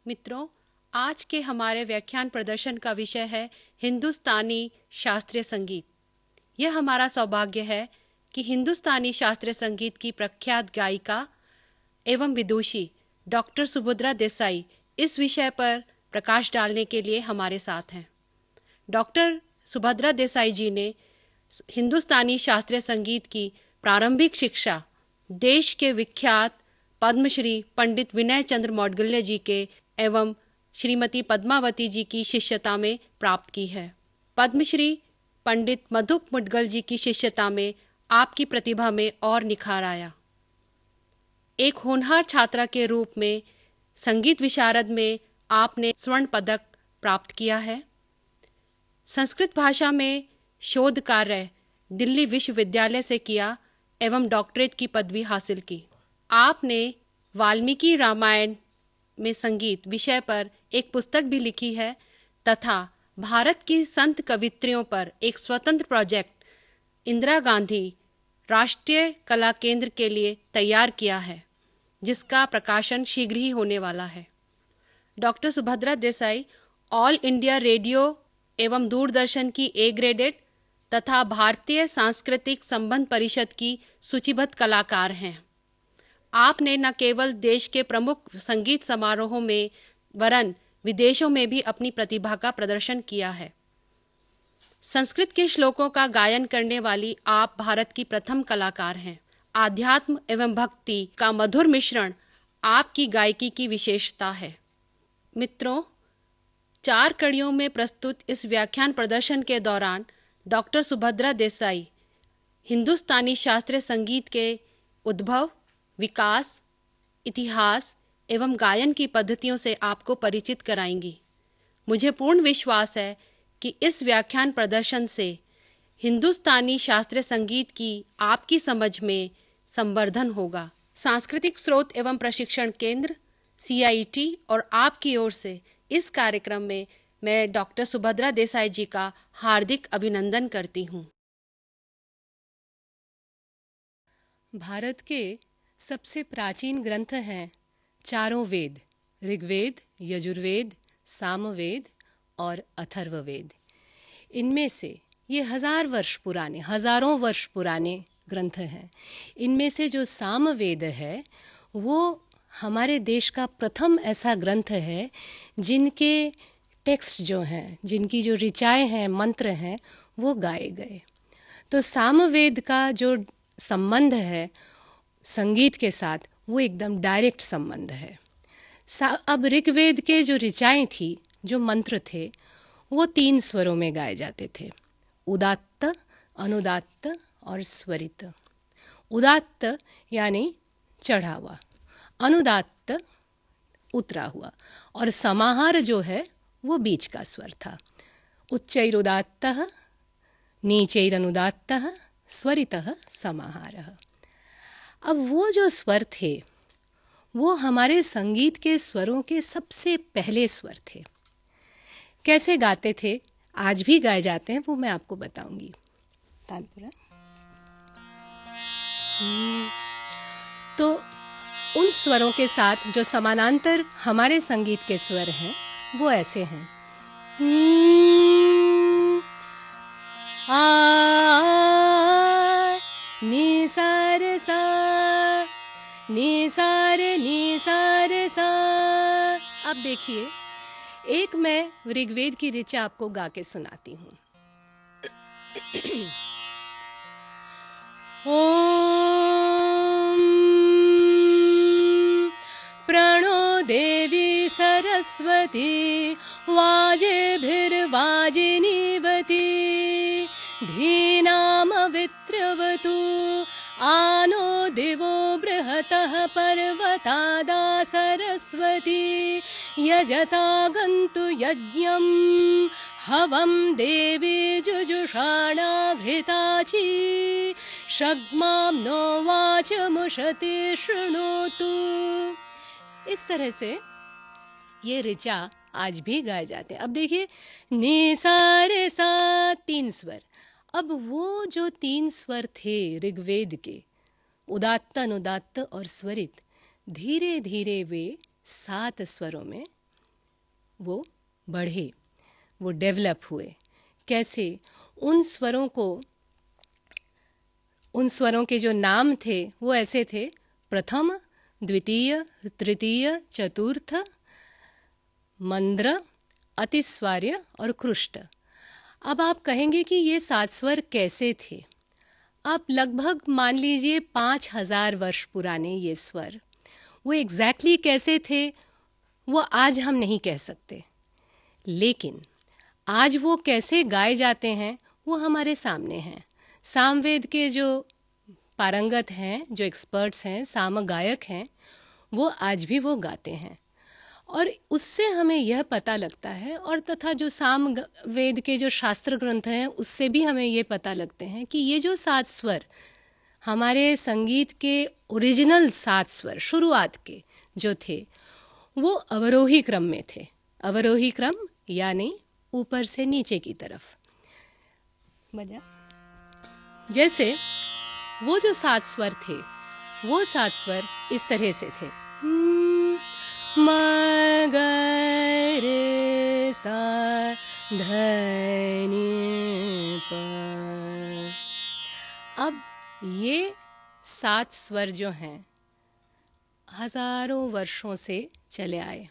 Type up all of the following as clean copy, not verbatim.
मित्रों, आज के हमारे व्याख्यान प्रदर्शन का विषय है हिंदुस्तानी शास्त्रीय संगीत। यह हमारा सौभाग्य है कि हिंदुस्तानी शास्त्रीय संगीत की प्रख्यात गायिका एवं विदुषी डॉक्टर सुभद्रा देसाई इस विषय पर प्रकाश डालने के लिए हमारे साथ हैं। डॉक्टर सुभद्रा देसाई जी ने हिंदुस्तानी शास्त्रीय संगीत की प्रारंभिक शिक्षा देश के विख्यात पद्मश्री पंडित विनय चंद्र मौडगल्य जी के एवं श्रीमती पद्मावती जी की शिष्यता में प्राप्त की है। पद्मश्री पंडित मधुप मुदगल जी की शिष्यता में आपकी प्रतिभा में और निखार आया। एक होनहार छात्रा के रूप में संगीत विशारद में आपने स्वर्ण पदक प्राप्त किया है। संस्कृत भाषा में शोध कार्य दिल्ली विश्वविद्यालय से किया एवं डॉक्टरेट की पदवी हासिल की। आपने वाल्मीकि रामायण में संगीत विषय पर एक पुस्तक भी लिखी है तथा भारत की संत कवित्रियों पर एक स्वतंत्र प्रोजेक्ट इंदिरा गांधी राष्ट्रीय कला केंद्र के लिए तैयार किया है, जिसका प्रकाशन शीघ्र ही होने वाला है। Doctor Subhadra Desai all India radio एवं दूरदर्शन की ए ग्रेडेड तथा भारतीय सांस्कृतिक संबंध परिषद की सूचीबद्ध कलाकार हैं। आपने न केवल देश के प्रमुख संगीत समारोहों में वरन विदेशों में भी अपनी प्रतिभा का प्रदर्शन किया है। संस्कृत के श्लोकों का गायन करने वाली आप भारत की प्रथम कलाकार हैं। आध्यात्म एवं भक्ति का मधुर मिश्रण आपकी गायकी की विशेषता है। मित्रों, 4 कड़ियों में प्रस्तुत इस व्याख्यान प्रदर्शन के दौरान डॉक्टर सुभद्रा देसाई हिंदुस्तानी शास्त्रीय संगीत के उद्भव, विकास, इतिहास एवं गायन की पद्धतियों से आपको परिचित कराएंगी। मुझे पूर्ण विश्वास है कि इस व्याख्यान प्रदर्शन से हिंदुस्तानी शास्त्रीय संगीत की आपकी समझ में संवर्धन होगा। सांस्कृतिक स्रोत एवं प्रशिक्षण केंद्र CIT और आपकी ओर से इस कार्यक्रम में मैं डॉक्टर सुभद्रा देसाई जी का हार्दिक अभिनंदन करती हूँ। भारत के सबसे प्राचीन ग्रंथ हैं चारों वेद, ऋग्वेद, यजुर्वेद, सामवेद और अथर्ववेद। इनमें से ये हजारों वर्ष पुराने ग्रंथ हैं। इनमें से जो सामवेद है वो हमारे देश का प्रथम ऐसा ग्रंथ है जिनके टेक्स्ट जो हैं, जिनकी जो ऋचाएं हैं, मंत्र हैं, वो गाए गए। तो सामवेद का जो संबंध है संगीत के साथ वो एकदम डायरेक्ट संबंध है। अब ऋग्वेद के जो ऋचाएं थी, जो मंत्र थे, वो 3 स्वरों में गाए जाते थे, उदात्त, अनुदात्त और स्वरित। उदात्त यानी चढ़ा हुआ, अनुदात्त उतरा हुआ और समाहार जो है वो बीच का स्वर था। उच्चैरुदात्तः, नीचैरनुदात्तः, स्वरितः समाहारः। अब वो जो स्वर थे वो हमारे संगीत के स्वरों के सबसे पहले स्वर थे। कैसे गाते थे, आज भी गाए जाते हैं, वो मैं आपको बताऊंगी। तानपुरा। तो उन स्वरों के साथ जो समानांतर हमारे संगीत के स्वर हैं वो ऐसे हैं। नी सारे सा, नी सारे नी सारे सा। अब देखिए, एक मैं ऋग्वेद की ऋचा आपको गा के सुनाती हूँ। ओम प्रणो देवी सरस्वती वाजेभिर्वाजिनीवती धीनामवित्रवतु आनो दिवो बृहतः पर्वतादा सरस्वती यजतागन्तु यज्ञं हवं देवी जुजुषाणाघृताची शग्मां नो वाचमुषति शृणोतु। इस तरह से ये ऋचा आज भी गाए जाते हैं। अब देखिए, नी सा रे सा, 3 स्वर। अब वो जो 3 स्वर थे ऋग्वेद के, उदात्त, अनुदात्त और स्वरित, धीरे धीरे वे 7 स्वरों में वो बढ़े, वो डेवलप हुए, कैसे उन स्वरों के जो नाम थे वो ऐसे थे: प्रथम, द्वितीय, तृतीय, चतुर्थ, मंद्र, अतिस्वार्य और कृष्ट। अब आप कहेंगे कि ये 7 स्वर कैसे थे? आप लगभग मान लीजिए 5000 वर्ष पुराने ये स्वर, वो एग्जैक्टली कैसे थे वो आज हम नहीं कह सकते, लेकिन आज वो कैसे गाए जाते हैं वो हमारे सामने हैं। सामवेद के जो पारंगत हैं, जो एक्सपर्ट्स हैं, साम गायक हैं, वो आज भी वो गाते हैं। और उससे हमें यह पता लगता है, और तथा जो साम वेद के जो शास्त्र ग्रंथ हैं उससे भी हमें ये पता लगते हैं कि ये जो 7 स्वर हमारे संगीत के ओरिजिनल 7 स्वर शुरुआत के जो थे वो अवरोही क्रम में थे। अवरोही क्रम यानी ऊपर से नीचे की तरफ। बजा जैसे वो जो 7 स्वर थे, वो 7 स्वर इस तरह से थे: म ग रे सा ध नि प। अब ये 7 स्वर जो हैं हजारों वर्षों से चले आए,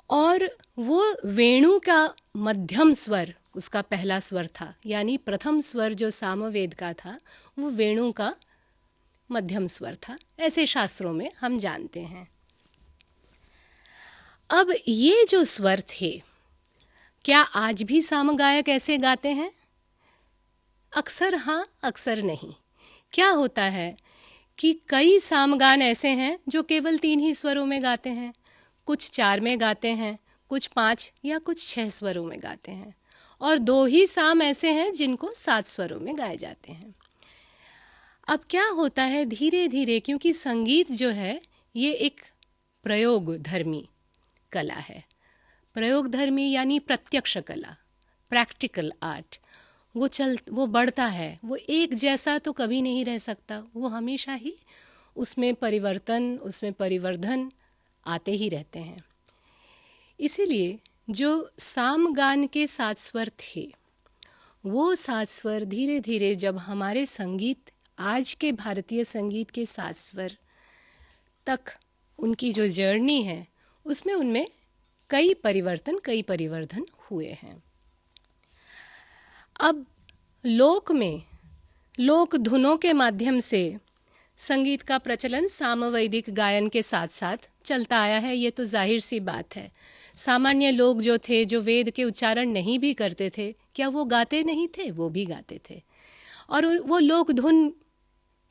और वो वेणु का मध्यम स्वर उसका पहला स्वर था, यानी प्रथम स्वर जो सामवेद का था वो वेणु का मध्यम स्वर था, ऐसे शास्त्रों में हम जानते हैं। अब ये जो स्वर थे, क्या आज भी सामगायक ऐसे गाते हैं? अक्सर हाँ, अक्सर नहीं। क्या होता है कि कई सामगान ऐसे हैं जो केवल 3 ही स्वरों में गाते हैं, कुछ 4 में गाते हैं, कुछ 5 या कुछ 6 स्वरों में गाते हैं, और 2 ही साम ऐसे हैं जिनको 7 स्वरों में गाए जाते हैं। अब क्या होता है, धीरे धीरे, क्योंकि संगीत जो है ये एक प्रयोग धर्मी कला है। प्रयोग धर्मी यानी प्रत्यक्ष कला, प्रैक्टिकल आर्ट। वो बढ़ता है, वो एक जैसा तो कभी नहीं रह सकता, वो हमेशा ही उसमें परिवर्तन, उसमें परिवर्धन आते ही रहते हैं। इसीलिए जो सामगान के 7 स्वर थे, वो 7 स्वर धीरे धीरे जब हमारे संगीत, आज के भारतीय संगीत के 7 स्वर तक उनकी जो जर्नी है उसमें उनमें कई परिवर्धन हुए हैं। अब लोक धुनों के माध्यम से संगीत का प्रचलन सामवैदिक गायन के साथ साथ चलता आया है, ये तो जाहिर सी बात है। सामान्य लोग जो थे, जो वेद के उच्चारण नहीं भी करते थे, क्या वो गाते नहीं थे? वो भी गाते थे, और वो लोक धुन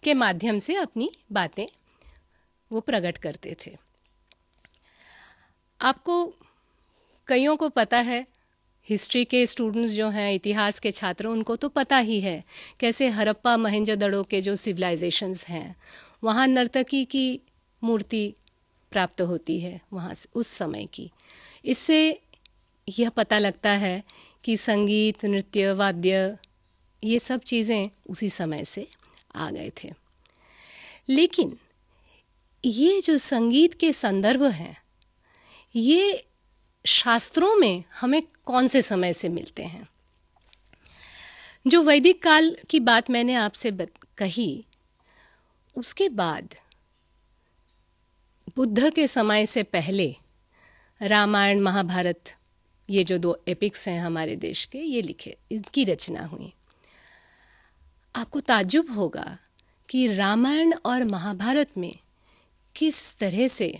के माध्यम से अपनी बातें वो प्रकट करते थे। आपको कईयों को पता है, हिस्ट्री के स्टूडेंट्स जो हैं, इतिहास के छात्र, उनको तो पता ही है कैसे हड़प्पा मोहनजोदड़ो के जो सिविलाइजेशंस हैं वहाँ नर्तकी की मूर्ति प्राप्त होती है वहाँ उस समय की। इससे यह पता लगता है कि संगीत, नृत्य, वाद्य, ये सब चीज़ें उसी समय से आ गए थे। लेकिन ये जो संगीत के संदर्भ हैं, ये शास्त्रों में हमें कौन से समय से मिलते हैं? जो वैदिक काल की बात मैंने आपसे कही, उसके बाद बुद्ध के समय से पहले रामायण, महाभारत, ये जो 2 एपिक्स हैं हमारे देश के, ये लिखे, इनकी रचना हुई। आपको ताज्जुब होगा कि रामायण और महाभारत में किस तरह से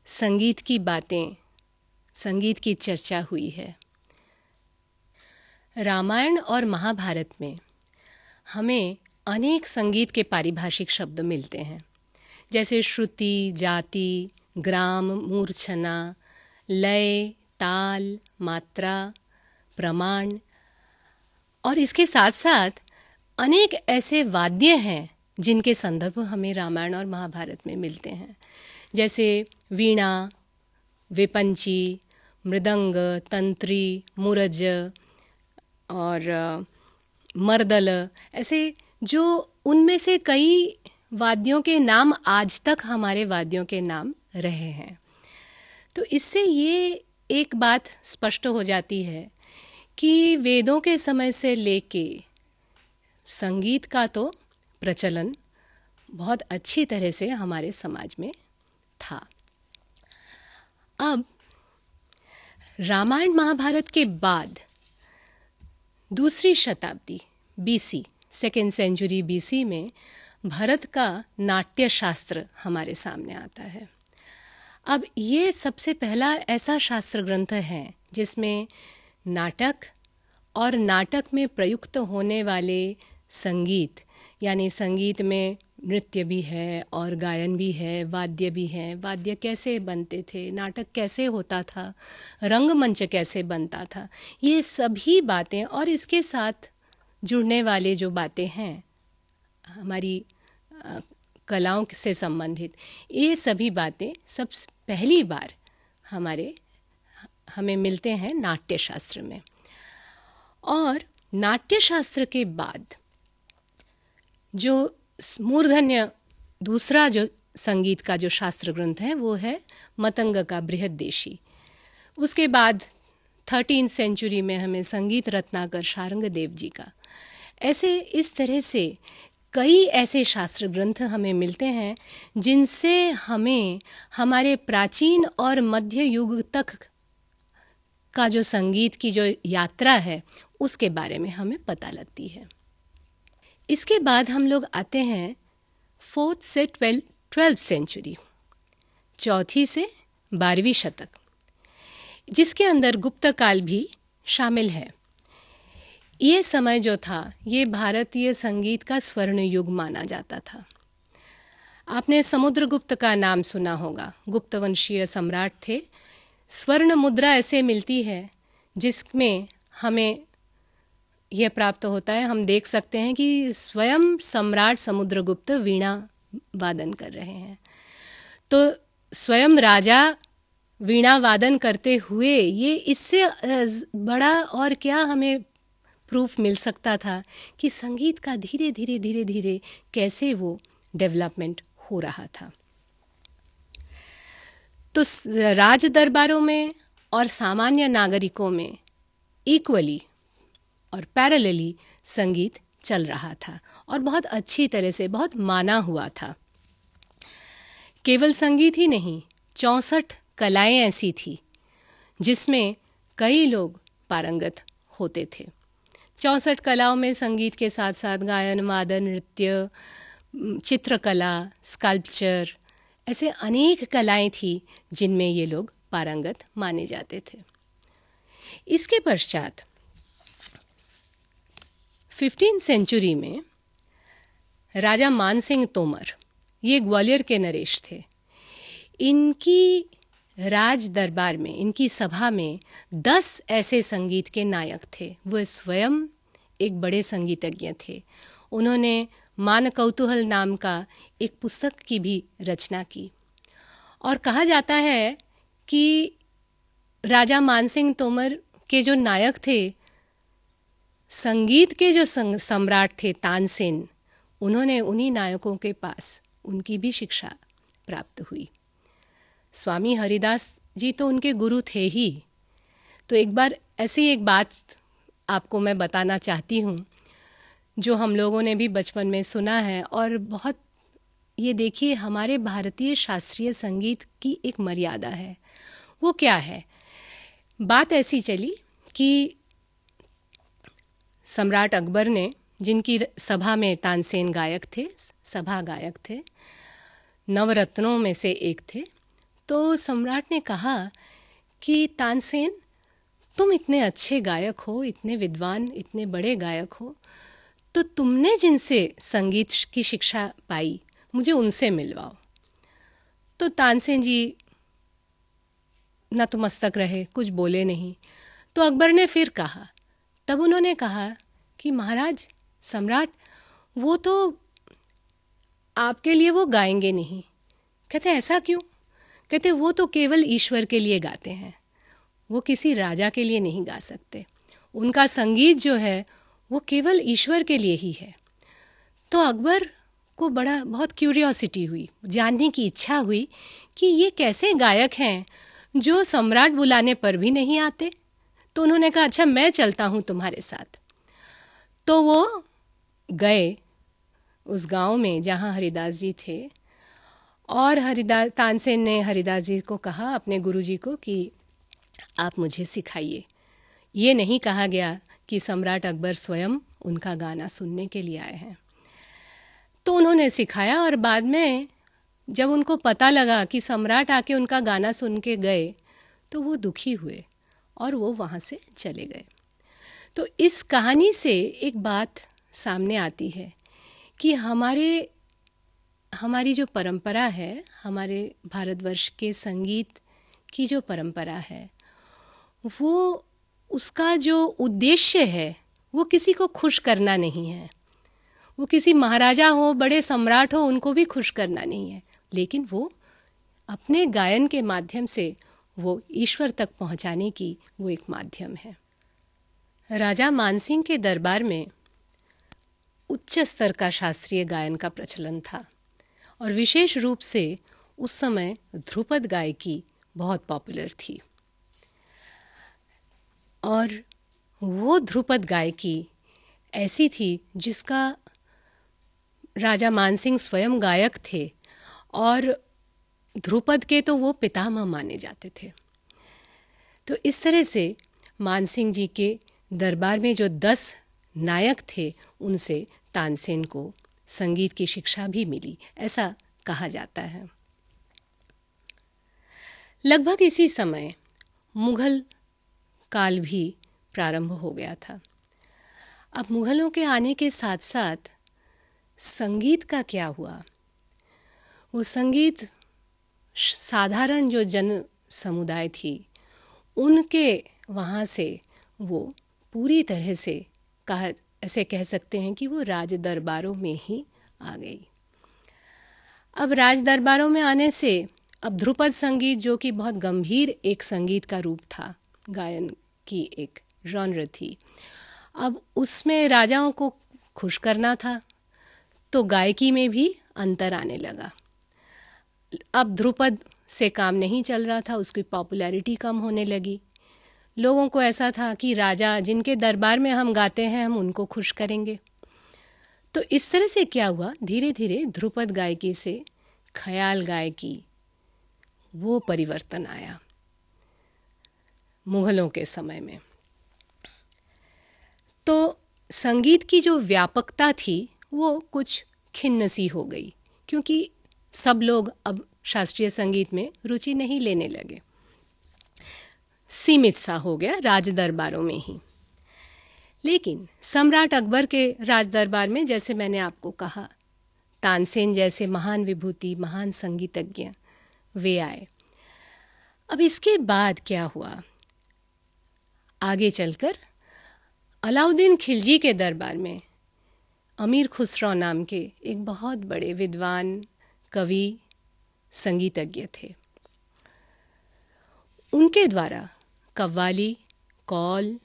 संगीत की बातें, संगीत की चर्चा हुई है। रामायण और महाभारत में हमें अनेक संगीत के पारिभाषिक शब्द मिलते हैं, जैसे श्रुति, जाति, ग्राम, मूर्छना, लय, ताल, मात्रा, प्रमाण, और इसके साथ साथ अनेक ऐसे वाद्य हैं जिनके संदर्भ हमें रामायण और महाभारत में मिलते हैं, जैसे वीणा, विपंची, मृदंग, तंत्री, मुरज और मर्दल, ऐसे जो उनमें से कई वाद्यों के नाम आज तक हमारे वाद्यों के नाम रहे हैं। तो इससे ये एक बात स्पष्ट हो जाती है कि वेदों के समय से लेके संगीत का तो प्रचलन बहुत अच्छी तरह से हमारे समाज में था। अब रामायण महाभारत के बाद दूसरी शताब्दी बीसी, सेकेंड सेंचुरी बीसी में भरत का नाट्य शास्त्र हमारे सामने आता है। अब ये सबसे पहला ऐसा शास्त्र ग्रंथ है जिसमें नाटक और नाटक में प्रयुक्त होने वाले संगीत, यानी संगीत में नृत्य भी है और गायन भी है, वाद्य भी है, वाद्य कैसे बनते थे, नाटक कैसे होता था, रंगमंच कैसे बनता था, ये सभी बातें और इसके साथ जुड़ने वाले जो बातें हैं हमारी कलाओं से संबंधित, ये सभी बातें सब पहली बार हमें मिलते हैं नाट्य शास्त्र में। और नाट्य शास्त्र के बाद जो मूर्धन्य दूसरा जो संगीत का जो शास्त्र ग्रंथ है वो है मतंग का बृहद्देशी। उसके बाद 13th सेंचुरी में हमें संगीत रत्नाकर शारंगदेव जी का, ऐसे इस तरह से कई ऐसे शास्त्र ग्रंथ हमें मिलते हैं जिनसे हमें हमारे प्राचीन और मध्य युग तक का जो संगीत की जो यात्रा है उसके बारे में हमें पता लगती है। इसके बाद हम लोग आते हैं 4th से 12th सेंचुरी, 4वीं से 12वीं शतक, जिसके अंदर गुप्त काल भी शामिल है। ये समय जो था ये भारतीय संगीत का स्वर्ण युग माना जाता था। आपने समुद्रगुप्त का नाम सुना होगा, गुप्त वंशीय सम्राट थे। स्वर्ण मुद्रा ऐसे मिलती है जिसमें हमें यह प्राप्त होता है, हम देख सकते हैं कि स्वयं सम्राट समुद्रगुप्त वीणा वादन कर रहे हैं। तो स्वयं राजा वीणा वादन करते हुए ये इससे बड़ा और क्या हमें प्रूफ मिल सकता था कि संगीत का धीरे धीरे कैसे वो डेवलपमेंट हो रहा था। तो राज दरबारों में और सामान्य नागरिकों में इक्वली और पैरेलली संगीत चल रहा था और बहुत अच्छी तरह से बहुत माना हुआ था। केवल संगीत ही नहीं, 64 कलाएं ऐसी थी जिसमें कई लोग पारंगत होते थे। 64 कलाओं में संगीत के साथ साथ गायन, वादन, नृत्य, चित्रकला, स्कल्पचर, ऐसे अनेक कलाएं थी जिनमें ये लोग पारंगत माने जाते थे। इसके पश्चात 15th सेंचुरी में राजा मानसिंह तोमर, ये ग्वालियर के नरेश थे, इनकी राज दरबार में, इनकी सभा में 10 ऐसे संगीत के नायक थे। वो स्वयं एक बड़े संगीतज्ञ थे। उन्होंने मान कौतूहल नाम का एक पुस्तक की भी रचना की और कहा जाता है कि राजा मानसिंह तोमर के जो नायक थे, संगीत के जो सम्राट थे तानसेन, उन्होंने उन्हीं नायकों के पास उनकी भी शिक्षा प्राप्त हुई। स्वामी हरिदास जी तो उनके गुरु थे ही। तो एक बार ऐसी एक बात आपको मैं बताना चाहती हूँ जो हम लोगों ने भी बचपन में सुना है और बहुत, ये देखिए हमारे भारतीय शास्त्रीय संगीत की एक मर्यादा है। वो क्या है? बात ऐसी चली कि सम्राट अकबर ने, जिनकी सभा में तानसेन गायक थे, सभा गायक थे, नवरत्नों में से एक थे, तो सम्राट ने कहा कि तानसेन, तुम इतने अच्छे गायक हो, इतने विद्वान, इतने बड़े गायक हो, तो तुमने जिनसे संगीत की शिक्षा पाई मुझे उनसे मिलवाओ। तो तानसेन जी नतमस्तक रहे, कुछ बोले नहीं। तो अकबर ने फिर कहा, तब उन्होंने कहा कि महाराज, सम्राट, वो तो आपके लिए वो गाएंगे नहीं। कहते ऐसा क्यों? कहते वो तो केवल ईश्वर के लिए गाते हैं, वो किसी राजा के लिए नहीं गा सकते। उनका संगीत जो है वो केवल ईश्वर के लिए ही है। तो अकबर को बहुत क्यूरियोसिटी हुई, जानने की इच्छा हुई कि ये कैसे गायक हैं जो सम्राट बुलाने पर भी नहीं आते। तो उन्होंने कहा अच्छा मैं चलता हूं तुम्हारे साथ। तो वो गए उस गांव में जहां हरिदास जी थे, और हरिदास तानसेन ने हरिदास जी को कहा, अपने गुरुजी को, कि आप मुझे सिखाइए। ये नहीं कहा गया कि सम्राट अकबर स्वयं उनका गाना सुनने के लिए आए हैं। तो उन्होंने सिखाया, और बाद में जब उनको पता लगा कि सम्राट आके उनका गाना सुन के गए, तो वो दुखी हुए और वो वहां से चले गए। तो इस कहानी से एक बात सामने आती है कि हमारी जो परंपरा है, हमारे भारतवर्ष के संगीत की जो परंपरा है, वो उसका जो उद्देश्य है वो किसी को खुश करना नहीं है। वो किसी महाराजा हो, बड़े सम्राट हो, उनको भी खुश करना नहीं है, लेकिन वो अपने गायन के माध्यम से वो ईश्वर तक पहुंचाने की वो एक माध्यम है। राजा मानसिंह के दरबार में उच्च स्तर का शास्त्रीय गायन का प्रचलन था, और विशेष रूप से उस समय ध्रुपद गायकी बहुत पॉपुलर थी। और वो ध्रुपद गायकी ऐसी थी जिसका राजा मानसिंह स्वयं गायक थे, और ध्रुपद के तो वो पितामह माने जाते थे। तो इस तरह से मानसिंह जी के दरबार में जो 10 नायक थे, उनसे तानसेन को संगीत की शिक्षा भी मिली, ऐसा कहा जाता है। लगभग इसी समय मुगल काल भी प्रारंभ हो गया था। अब मुगलों के आने के साथ साथ संगीत का क्या हुआ? वो संगीत साधारण जो जन समुदाय थी, उनके वहाँ से वो पूरी तरह से ऐसे कह सकते हैं कि वो राज दरबारों में ही आ गई। अब राज दरबारों में आने से अब ध्रुपद संगीत, जो कि बहुत गंभीर एक संगीत का रूप था, गायन की एक जॉनर थी, अब उसमें राजाओं को खुश करना था, तो गायकी में भी अंतर आने लगा। अब ध्रुपद से काम नहीं चल रहा था, उसकी पॉपुलैरिटी कम होने लगी। लोगों को ऐसा था कि राजा जिनके दरबार में हम गाते हैं, हम उनको खुश करेंगे। तो इस तरह से क्या हुआ, धीरे धीरे ध्रुपद गायकी से ख्याल गायकी, वो परिवर्तन आया मुगलों के समय में। तो संगीत की जो व्यापकता थी वो कुछ खिन्न सी हो गई, क्योंकि सब लोग अब शास्त्रीय संगीत में रुचि नहीं लेने लगे, सीमित सा हो गया राज दरबारों में ही। लेकिन सम्राट अकबर के राज दरबार में, जैसे मैंने आपको कहा, तानसेन जैसे महान विभूति, महान संगीतज्ञ वे आए। अब इसके बाद क्या हुआ, आगे चलकर अलाउद्दीन खिलजी के दरबार में अमीर खुसरो नाम के एक बहुत बड़े विद्वान, कवि, संगीतज्ञ थे। उनके द्वारा कव्वाली, कौल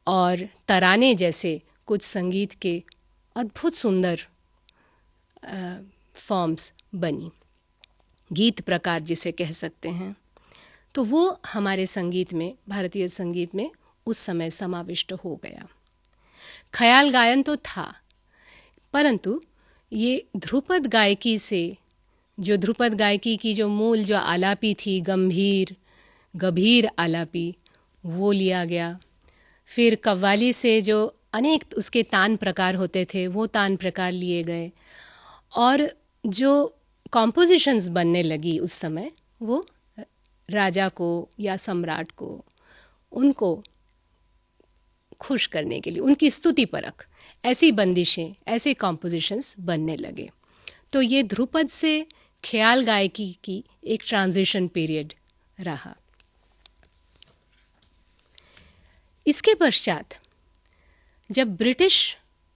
और तराने जैसे कुछ संगीत के अद्भुत सुंदर फॉर्म्स बनी, गीत प्रकार जिसे कह सकते हैं। तो वो हमारे संगीत में, भारतीय संगीत में उस समय समाविष्ट हो गया। ख्याल गायन तो था, परंतु ये ध्रुपद गायकी से, जो ध्रुपद गायकी की जो मूल जो आलापी थी, गंभीर आलापी, वो लिया गया। फिर कव्वाली से जो अनेक उसके तान प्रकार होते थे, वो तान प्रकार लिए गए, और जो कॉम्पोजिशंस बनने लगी उस समय, वो राजा को या सम्राट को, उनको खुश करने के लिए, उनकी स्तुति परक ऐसी बंदिशें, ऐसे कॉम्पोजिशंस बनने लगे। तो ये ध्रुपद से ख्याल गायकी की एक ट्रांजिशन पीरियड रहा। इसके पश्चात जब ब्रिटिश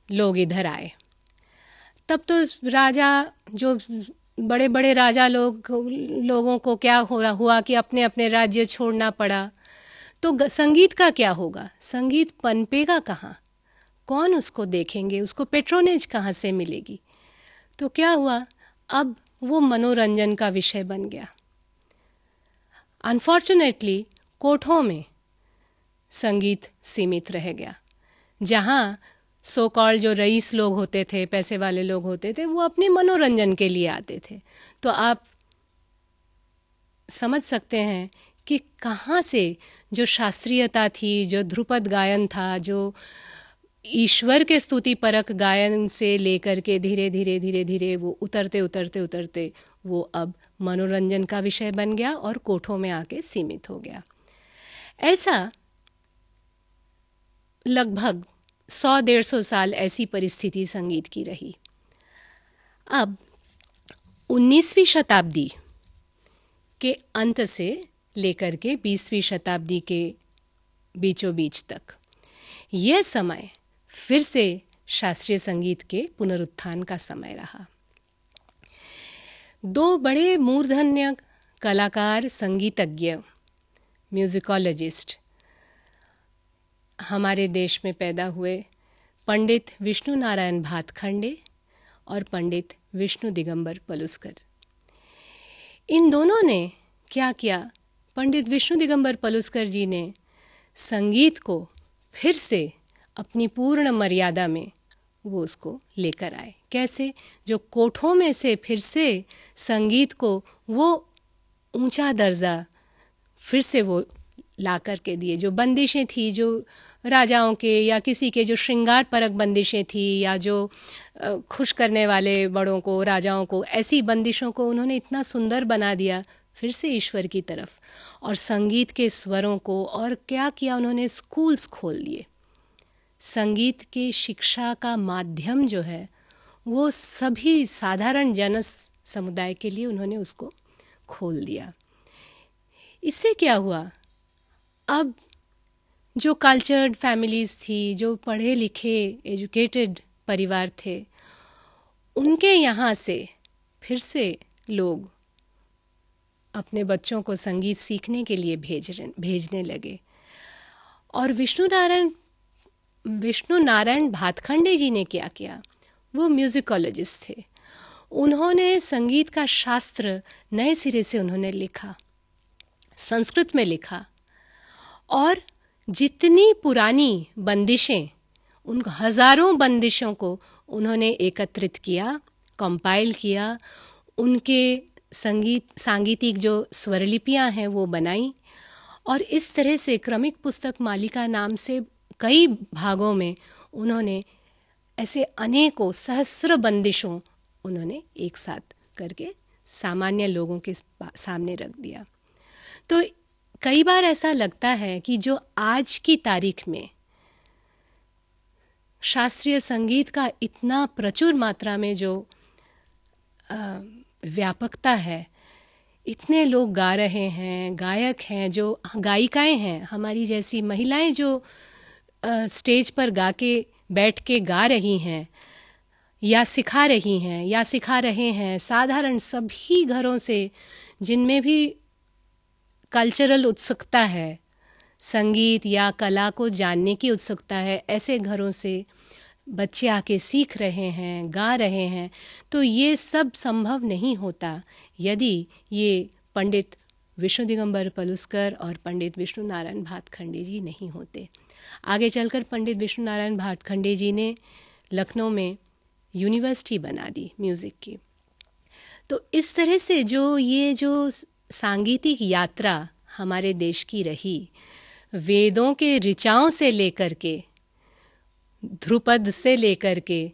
लोग इधर आए, तब तो राजा, जो बड़े बड़े राजा लोगों को क्या हुआ कि अपने अपने राज्य छोड़ना पड़ा। तो संगीत का क्या होगा, संगीत पनपेगा कहाँ, कौन उसको देखेंगे, उसको पेट्रोनेज कहाँ से मिलेगी। तो क्या हुआ, अब वो मनोरंजन का विषय बन गया। अनफॉर्चुनेटली कोठों में संगीत सीमित रह गया, जहां सो कॉल्ड जो रईस लोग होते थे, पैसे वाले लोग होते थे, वो अपने मनोरंजन के लिए आते थे। तो आप समझ सकते हैं कि कहाँ से जो शास्त्रीयता थी, जो ध्रुपद गायन था, जो ईश्वर के स्तुति परक गायन से लेकर के धीरे धीरे धीरे धीरे वो उतरते उतरते उतरते वो अब मनोरंजन का विषय बन गया और कोठों में आके सीमित हो गया। ऐसा लगभग 100-150 साल ऐसी परिस्थिति संगीत की रही। अब 19वीं शताब्दी के अंत से लेकर के 20वीं शताब्दी के बीचों बीच तक यह समय फिर से शास्त्रीय संगीत के पुनरुत्थान का समय रहा। दो बड़े मूर्धन्य कलाकार, संगीतज्ञ, म्यूजिकोलॉजिस्ट हमारे देश में पैदा हुए, पंडित विष्णु नारायण भातखंडे और पंडित विष्णु दिगंबर पलुस्कर। इन दोनों ने क्या किया? पंडित विष्णु दिगंबर पलुस्कर जी ने संगीत को फिर से अपनी पूर्ण मर्यादा में वो उसको लेकर आए। कैसे? जो कोठों में से फिर से संगीत को वो ऊंचा दर्जा फिर से वो ला करके दिए। जो बंदिशें थी, जो राजाओं के या किसी के जो श्रृंगार परक बंदिशें थी, या जो खुश करने वाले बड़ों को, राजाओं को, ऐसी बंदिशों को उन्होंने इतना सुंदर बना दिया फिर से ईश्वर की तरफ। और संगीत के स्वरों को, और क्या किया उन्होंने, स्कूल्स खोल दिए। संगीत की शिक्षा का माध्यम जो है वो सभी साधारण जन समुदाय के लिए उन्होंने उसको खोल दिया। इससे क्या हुआ? अब जो कल्चर्ड फैमिलीज थी, जो पढ़े लिखे एजुकेटेड परिवार थे, उनके यहाँ से फिर से लोग अपने बच्चों को संगीत सीखने के लिए भेजने लगे। और विष्णु नारायण भातखंडे जी ने क्या किया? वो म्यूजिकोलॉजिस्ट थे। उन्होंने संगीत का शास्त्र नए सिरे से उन्होंने लिखा, संस्कृत में लिखा, और जितनी पुरानी बंदिशें, उन हजारों बंदिशों को उन्होंने एकत्रित किया, कंपाइल किया, उनके सांगीतिक जो स्वरलिपियां हैं वो बनाई, और इस तरह से क्रमिक पुस्तक मालिका नाम से कई भागों में उन्होंने ऐसे अनेकों सहस्र बंदिशों उन्होंने एक साथ करके सामान्य लोगों के सामने रख दिया। तो कई बार ऐसा लगता है कि जो आज की तारीख में शास्त्रीय संगीत का इतना प्रचुर मात्रा में जो व्यापकता है, इतने लोग गा रहे हैं, गायक हैं, जो गायिकाएं हैं, हमारी जैसी महिलाएं जो स्टेज पर गा के बैठ के गा रही हैं या सिखा रही हैं या सिखा रहे हैं, साधारण सभी घरों से जिनमें भी कल्चरल उत्सुकता है, संगीत या कला को जानने की उत्सुकता है, ऐसे घरों से बच्चे आके सीख रहे हैं, गा रहे हैं। तो ये सब संभव नहीं होता यदि ये पंडित विष्णु दिगंबर पलुस्कर और पंडित विष्णु नारायण भातखंडे जी नहीं होते। आगे चलकर पंडित विष्णु नारायण भातखंडे जी ने लखनऊ में यूनिवर्सिटी बना दी म्यूजिक की। तो इस तरह से ये जो सांगीतिक यात्रा हमारे देश की रही, वेदों के ऋचाओं से लेकर के, ध्रुपद से लेकर के,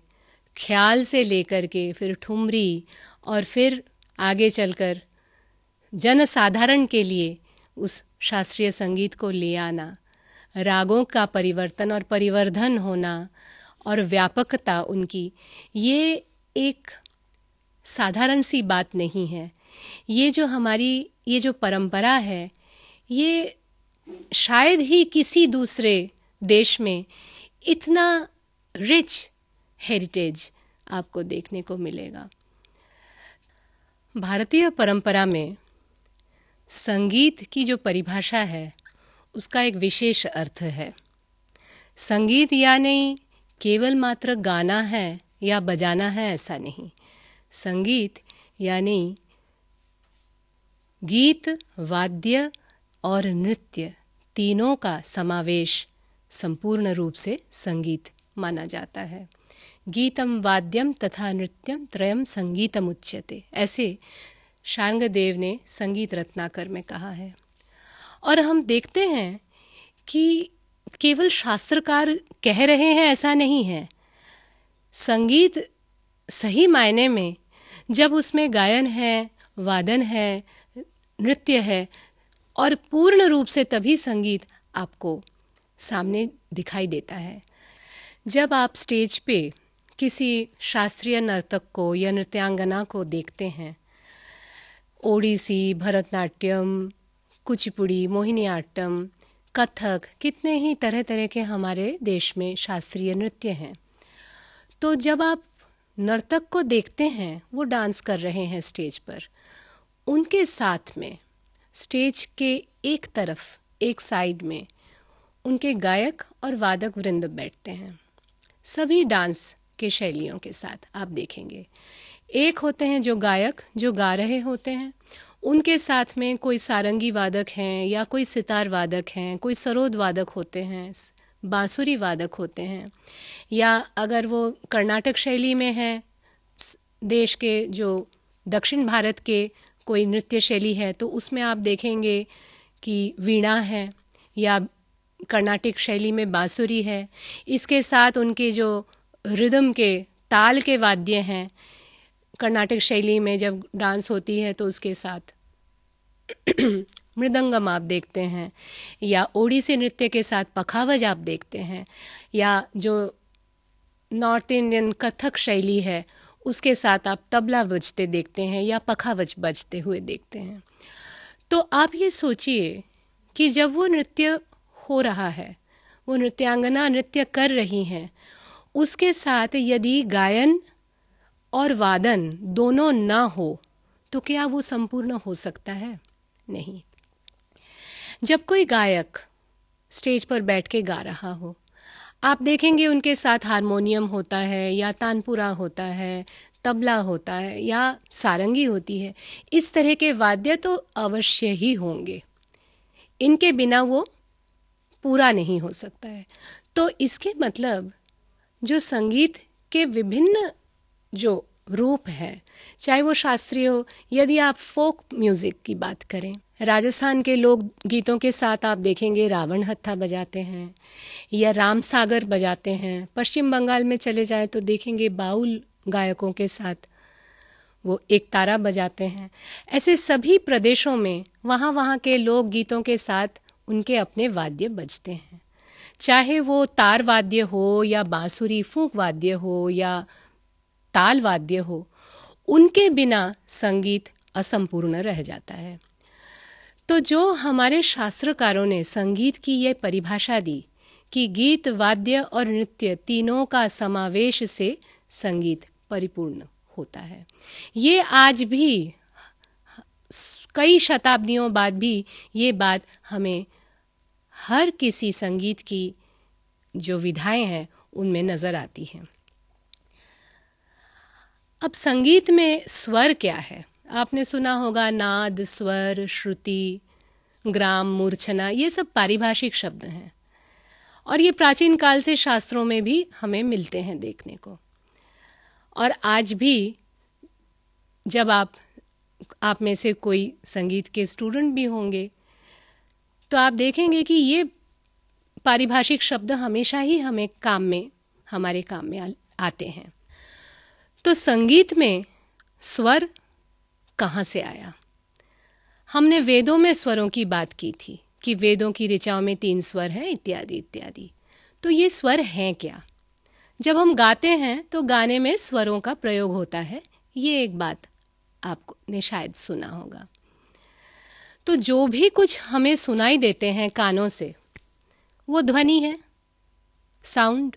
ख्याल से लेकर के, फिर ठुमरी, और फिर आगे चलकर जनसाधारण के लिए उस शास्त्रीय संगीत को ले आना, रागों का परिवर्तन और परिवर्धन होना और व्यापकता उनकी, ये एक साधारण सी बात नहीं है। ये जो हमारी ये जो परंपरा है, ये शायद ही किसी दूसरे देश में इतना रिच हेरिटेज आपको देखने को मिलेगा। भारतीय परंपरा में संगीत की जो परिभाषा है उसका एक विशेष अर्थ है। संगीत यानी केवल मात्र गाना है या बजाना है, ऐसा नहीं। संगीत यानी गीत, वाद्य और नृत्य तीनों का समावेश संपूर्ण रूप से संगीत माना जाता है। गीतम वाद्यम तथा नृत्यम त्रयम संगीतम उच्यते, ऐसे शार्ंगदेव ने संगीत रत्नाकर में कहा है। और हम देखते हैं कि केवल शास्त्रकार कह रहे हैं ऐसा नहीं है। संगीत सही मायने में जब उसमें गायन है, वादन है, नृत्य है और पूर्ण रूप से तभी संगीत आपको सामने दिखाई देता है। जब आप स्टेज पे किसी शास्त्रीय नर्तक को या नृत्यांगना को देखते हैं, ओडिसी, भरतनाट्यम, कुचिपुड़ी, मोहिनीअट्टम, कथक, कितने ही तरह तरह के हमारे देश में शास्त्रीय नृत्य हैं। तो जब आप नर्तक को देखते हैं, वो डांस कर रहे हैं स्टेज पर, उनके साथ में स्टेज के एक तरफ, एक साइड में उनके गायक और वादक वृंद बैठते हैं। सभी डांस के शैलियों के साथ आप देखेंगे। एक होते हैं जो गायक, जो गा रहे होते हैं, उनके साथ में कोई सारंगी वादक हैं या कोई सितार वादक हैं, कोई सरोद वादक होते हैं, बांसुरी वादक होते हैं, या अगर वो कर्नाटक शैली में है, देश के जो दक्षिण भारत के कोई नृत्य शैली है, तो उसमें आप देखेंगे कि वीणा है या कर्नाटक शैली में बांसुरी है। इसके साथ उनके जो रिदम के, ताल के वाद्य हैं, कर्नाटक शैली में जब डांस होती है तो उसके साथ मृदंगम आप देखते हैं, या ओडिसी नृत्य के साथ पखावज आप देखते हैं, या जो नॉर्थ इंडियन कथक शैली है उसके साथ आप तबला बजते देखते हैं या पखावज बजते हुए देखते हैं। तो आप ये सोचिए कि जब वो नृत्य हो रहा है, वो नृत्यांगना नृत्य कर रही हैं, उसके साथ यदि गायन और वादन दोनों ना हो तो क्या वो संपूर्ण हो सकता है? नहीं। जब कोई गायक स्टेज पर बैठ के गा रहा हो, आप देखेंगे उनके साथ हारमोनियम होता है या तानपुरा होता है, तबला होता है या सारंगी होती है। इस तरह के वाद्य तो अवश्य ही होंगे, इनके बिना वो पूरा नहीं हो सकता है। तो इसके मतलब जो संगीत के विभिन्न जो रूप है, चाहे वो शास्त्रीय हो, यदि आप फोक म्यूजिक की बात करें, राजस्थान के लोक गीतों के साथ आप देखेंगे रावण हत्था बजाते हैं या राम सागर बजाते हैं। पश्चिम बंगाल में चले जाएं तो देखेंगे बाउल गायकों के साथ वो एक तारा बजाते हैं। ऐसे सभी प्रदेशों में वहाँ के लोक गीतों के साथ उनके अपने वाद्य बजते हैं, चाहे वो तार वाद्य हो या बांसुरी फूंक वाद्य हो या ताल वाद्य हो, उनके बिना संगीत असंपूर्ण रह जाता है। तो जो हमारे शास्त्रकारों ने संगीत की यह परिभाषा दी कि गीत, वाद्य और नृत्य तीनों का समावेश से संगीत परिपूर्ण होता है, ये आज भी कई शताब्दियों बाद भी ये बात हमें हर किसी संगीत की जो विधाएं हैं उनमें नजर आती हैं। अब संगीत में स्वर क्या है? आपने सुना होगा नाद, स्वर, श्रुति, ग्राम, मूर्छना, ये सब पारिभाषिक शब्द हैं और ये प्राचीन काल से शास्त्रों में भी हमें मिलते हैं देखने को। और आज भी जब आप में से कोई संगीत के स्टूडेंट भी होंगे तो आप देखेंगे कि ये पारिभाषिक शब्द हमेशा ही हमारे काम में आते हैं। तो संगीत में स्वर कहाँ से आया? हमने वेदों में स्वरों की बात की थी कि वेदों की ऋचाओं में 3 स्वर हैं, इत्यादि इत्यादि। तो ये स्वर हैं क्या? जब हम गाते हैं तो गाने में स्वरों का प्रयोग होता है, ये एक बात आपने शायद सुना होगा। तो जो भी कुछ हमें सुनाई देते हैं कानों से, वो ध्वनि है, साउंड।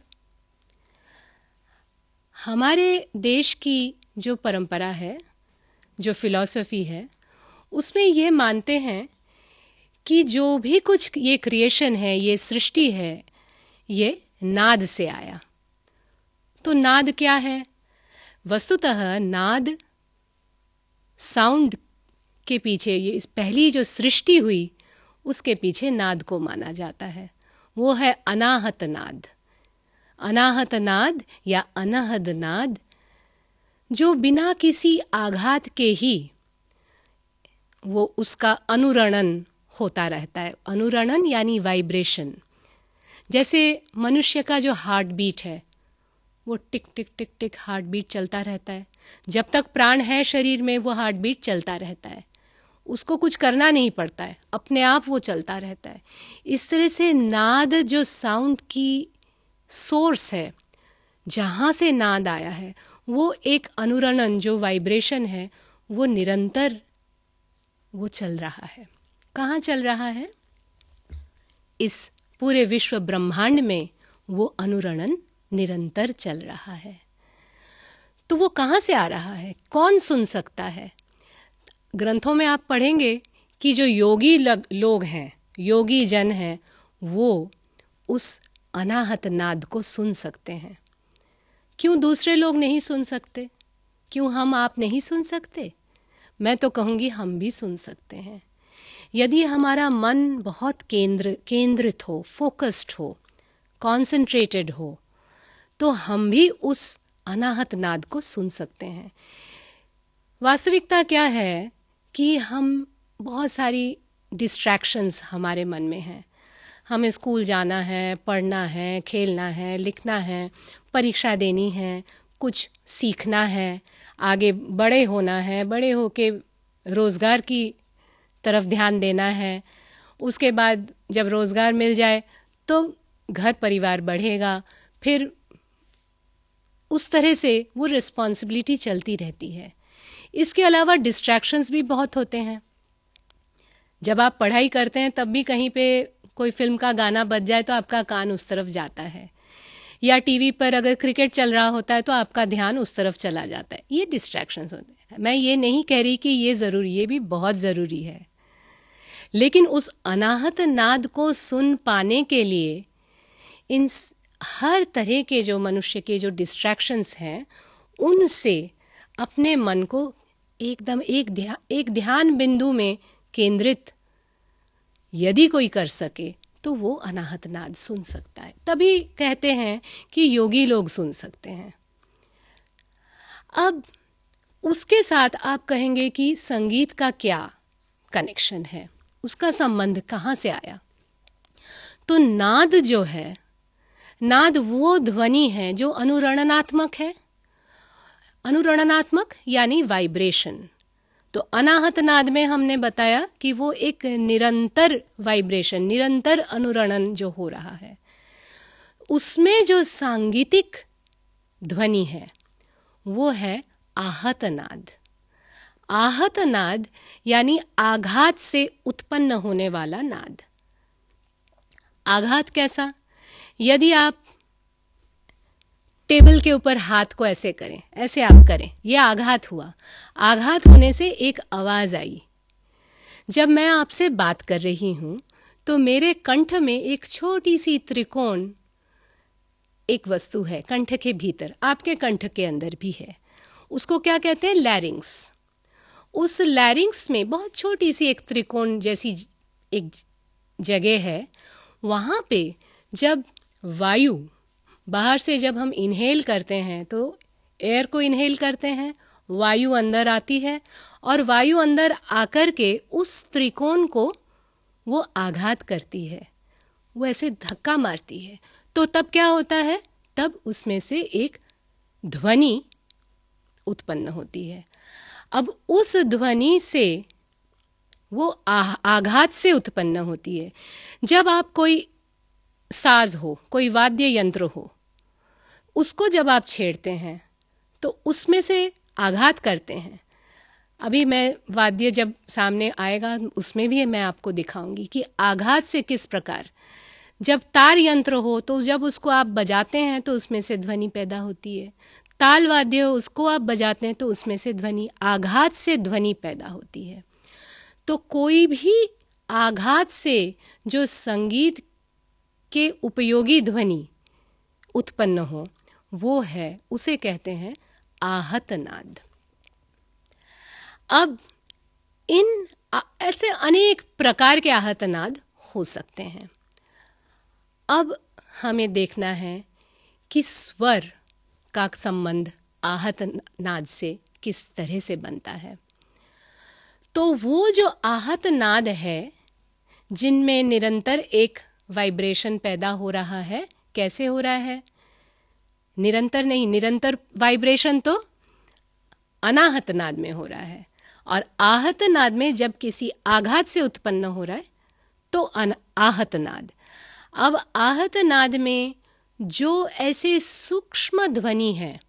हमारे देश की जो परंपरा है, जो फिलॉसफी है, उसमें ये मानते हैं कि जो भी कुछ ये क्रिएशन है, ये सृष्टि है, ये नाद से आया। तो नाद क्या है? वस्तुतः नाद साउंड के पीछे, ये इस पहली जो सृष्टि हुई उसके पीछे नाद को माना जाता है। वो है अनाहत नाद। अनाहत नाद या अनहद नाद, जो बिना किसी आघात के ही वो उसका अनुरणन होता रहता है। अनुरणन यानी वाइब्रेशन। जैसे मनुष्य का जो हार्ट बीट है, वो टिक टिक टिक टिक हार्ट बीट चलता रहता है। जब तक प्राण है शरीर में वो हार्ट बीट चलता रहता है, उसको कुछ करना नहीं पड़ता है, अपने आप वो चलता रहता है। इस तरह से नाद जो साउंड की सोर्स है, जहां से नाद आया है, वो एक अनुरणन जो वाइब्रेशन है वो निरंतर वो चल रहा है। कहाँ चल रहा है? इस पूरे विश्व ब्रह्मांड में वो अनुरणन निरंतर चल रहा है। तो वो कहाँ से आ रहा है? कौन सुन सकता है? ग्रंथों में आप पढ़ेंगे कि जो योगी लोग हैं, योगी जन हैं, वो उस अनाहत नाद को सुन सकते हैं। क्यों दूसरे लोग नहीं सुन सकते? क्यों हम आप नहीं सुन सकते? मैं तो कहूंगी हम भी सुन सकते हैं। यदि हमारा मन बहुत केंद्रित हो, फोकस्ड हो, कॉन्सेंट्रेटेड हो, तो हम भी उस अनाहत नाद को सुन सकते हैं। वास्तविकता क्या है कि हम बहुत सारी डिस्ट्रैक्शंस हमारे मन में हैं। हमें स्कूल जाना है, पढ़ना है, खेलना है, लिखना है, परीक्षा देनी है, कुछ सीखना है, आगे बड़े होना है, बड़े होके रोजगार की तरफ ध्यान देना है। उसके बाद जब रोजगार मिल जाए तो घर परिवार बढ़ेगा, फिर उस तरह से वो रिस्पॉन्सिबिलिटी चलती रहती है। इसके अलावा डिस्ट्रैक्शंस भी बहुत होते हैं। जब आप पढ़ाई करते हैं तब भी कहीं पे कोई फिल्म का गाना बज जाए तो आपका कान उस तरफ जाता है, या टीवी पर अगर क्रिकेट चल रहा होता है तो आपका ध्यान उस तरफ चला जाता है। ये डिस्ट्रैक्शंस होते हैं। मैं ये नहीं कह रही कि ये जरूरी, ये भी बहुत जरूरी है, लेकिन उस अनाहत नाद को सुन पाने के लिए इन हर तरह के जो मनुष्य के जो डिस्ट्रैक्शंस हैं, उनसे अपने मन को एकदम एक ध्यान बिंदु में केंद्रित यदि कोई कर सके तो वो अनाहत नाद सुन सकता है। तभी कहते हैं कि योगी लोग सुन सकते हैं। अब उसके साथ आप कहेंगे कि संगीत का क्या कनेक्शन है, उसका संबंध कहां से आया? तो नाद जो है, नाद वो ध्वनि है जो अनुरणनात्मक है। अनुरणनात्मक यानी वाइब्रेशन। तो अनाहत नाद में हमने बताया कि वो एक निरंतर वाइब्रेशन, निरंतर अनुरणन जो हो रहा है, उसमें जो सांगीतिक ध्वनि है वो है आहत नाद। आहत नाद यानी आघात से उत्पन्न होने वाला नाद। आघात कैसा? यदि आप टेबल के ऊपर हाथ को ऐसे करें, ऐसे आप करें, यह आघात हुआ। आघात होने से एक आवाज आई। जब मैं आपसे बात कर रही हूं तो मेरे कंठ में एक छोटी सी त्रिकोण एक वस्तु है कंठ के भीतर, आपके कंठ के अंदर भी है। उसको क्या कहते हैं? लैरिंग्स। उस लैरिंग्स में बहुत छोटी सी एक त्रिकोण जैसी एक जगह है। वहां पे जब वायु बाहर से, जब हम इनहेल करते हैं तो एयर को इनहेल करते हैं, वायु अंदर आती है और वायु अंदर आकर के उस त्रिकोण को वो आघात करती है, वो ऐसे धक्का मारती है। तो तब क्या होता है? तब उसमें से एक ध्वनि उत्पन्न होती है। अब उस ध्वनि से वो आघात से उत्पन्न होती है। जब आप कोई साज हो, कोई वाद्य यंत्र हो, उसको जब आप छेड़ते हैं तो उसमें से आघात करते हैं। अभी मैं वाद्य जब सामने आएगा उसमें भी मैं आपको दिखाऊंगी कि आघात से किस प्रकार। जब तार यंत्र हो तो जब उसको आप बजाते हैं तो उसमें से ध्वनि पैदा होती है। ताल वाद्य हो, उसको आप बजाते हैं तो उसमें से ध्वनि, आघात से ध्वनि पैदा होती है। तो कोई भी आघात से जो संगीत के उपयोगी ध्वनि उत्पन्न हो, वो है, उसे कहते हैं आहत नाद। अब ऐसे अनेक प्रकार के आहत नाद हो सकते हैं। अब हमें देखना है कि स्वर का संबंध आहत नाद से किस तरह से बनता है। तो वो जो आहत नाद है जिनमें निरंतर एक वाइब्रेशन पैदा हो रहा है, कैसे हो रहा है? निरंतर नहीं, निरंतर वाइब्रेशन तो अनाहत नाद में हो रहा है, और आहत नाद में जब किसी आघात से उत्पन्न हो रहा है तो आहत नाद। अब आहत नाद में जो ऐसे सूक्ष्म ध्वनि है,